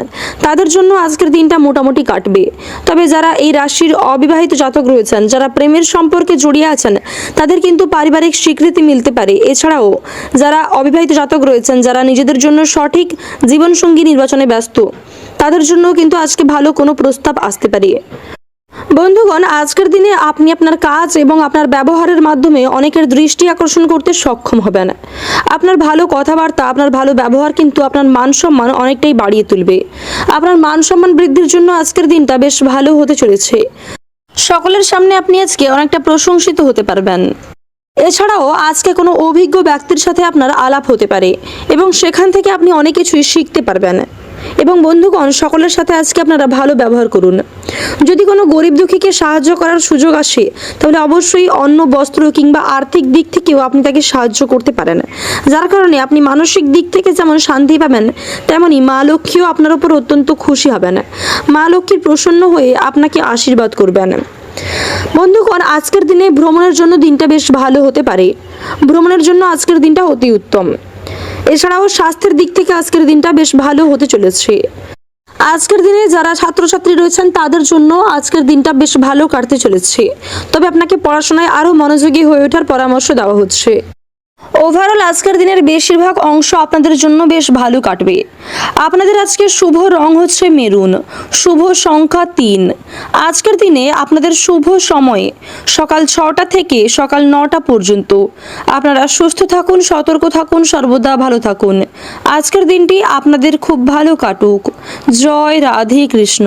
তাদের জন্য আজকের দিনটা মোটামুটি কাটবে। তবে যারা এই রাশির অবিবাহিত জাতক রয়েছেন, যারা প্রেমের সম্পর্কে জড়িয়ে আছেন, তাদের কিন্তু পারিবারিক স্বীকৃতি মিলতে পারে। এছাড়াও যারা অবিবাহিত জাতক রয়েছেন, যারা নিজেদের জন্য সঠিক জীবনসঙ্গী নির্বাচনে ব্যস্ত, তাদের জন্য কিন্তু আজকে ভালো কোনো প্রস্তাব আসতে পারে। বন্ধুগণ, আজকের দিনে আপনি আপনার কাজ এবং আপনার ব্যবহারের মাধ্যমে অনেকের দৃষ্টি আকর্ষণ করতে সক্ষম হবেন। আপনার ভালো কথাবার্তা, আপনার ভালো ব্যবহার কিন্তু আপনার মান সম্মান অনেকটাই বাড়িয়ে তুলবে। আপনার মান সম্মান বৃদ্ধির জন্য আজকের দিনটা বেশ ভালো হতে চলেছে। সকলের সামনে আপনি আজকে অনেকটা প্রশংসিত হতে পারবেন। এছাড়াও আজকে কোনো অভিজ্ঞ ব্যক্তির সাথে আপনার আলাপ হতে পারে এবং সেখান থেকে আপনি অনেক কিছুই শিখতে পারবেন। এবং বন্ধুগণ, সকলের সাথে আজকে আপনারা ভালো ব্যবহার করুন। যদি কোনো গরিব দুঃখীকে সাহায্য করার সুযোগ আসে তাহলে অবশ্যই অন্ন, বস্ত্র কিংবা আর্থিক দিক থেকেও আপনি তাকে সাহায্য করতে পারেন, যার কারণে আপনি মানসিক দিক থেকে যেমন শান্তি পাবেন, তেমনি মা লক্ষ্মীও আপনার উপর অত্যন্ত খুশি হবেন। মা লক্ষ্মীর প্রসন্ন হয়ে আপনাকে আশীর্বাদ করবেন। বন্ধুগণ, আজকের দিনে ভ্রমণের জন্য দিনটা বেশ ভালো হতে পারে। ভ্রমণের জন্য আজকের দিনটা অতি উত্তম। এছাড়াও স্বাস্থ্যের দিক থেকে আজকের দিনটা বেশ ভালো হতে চলেছে। আজকের দিনে যারা ছাত্রছাত্রী রয়েছেন তাদের জন্য আজকের দিনটা বেশ ভালো কাটতে চলেছে। তবে আপনাকে পড়াশোনায় আরও মনোযোগী হয়ে ওঠার পরামর্শ দেওয়া হচ্ছে। ওভারঅল আজকের দিনের বেশিরভাগ অংশ আপনাদের জন্য বেশ ভালো কাটবে। আপনাদের আজকে শুভ রং হচ্ছে মেরুন, শুভ সংখ্যা 3। আজকের দিনে আপনাদের শুভ সময় সকাল 6টা থেকে সকাল 9টা পর্যন্ত। আপনারা সুস্থ থাকুন, সতর্ক থাকুন, সর্বদা ভালো থাকুন। আজকের দিনটি আপনাদের খুব ভালো কাটুক। জয় রাধে কৃষ্ণ।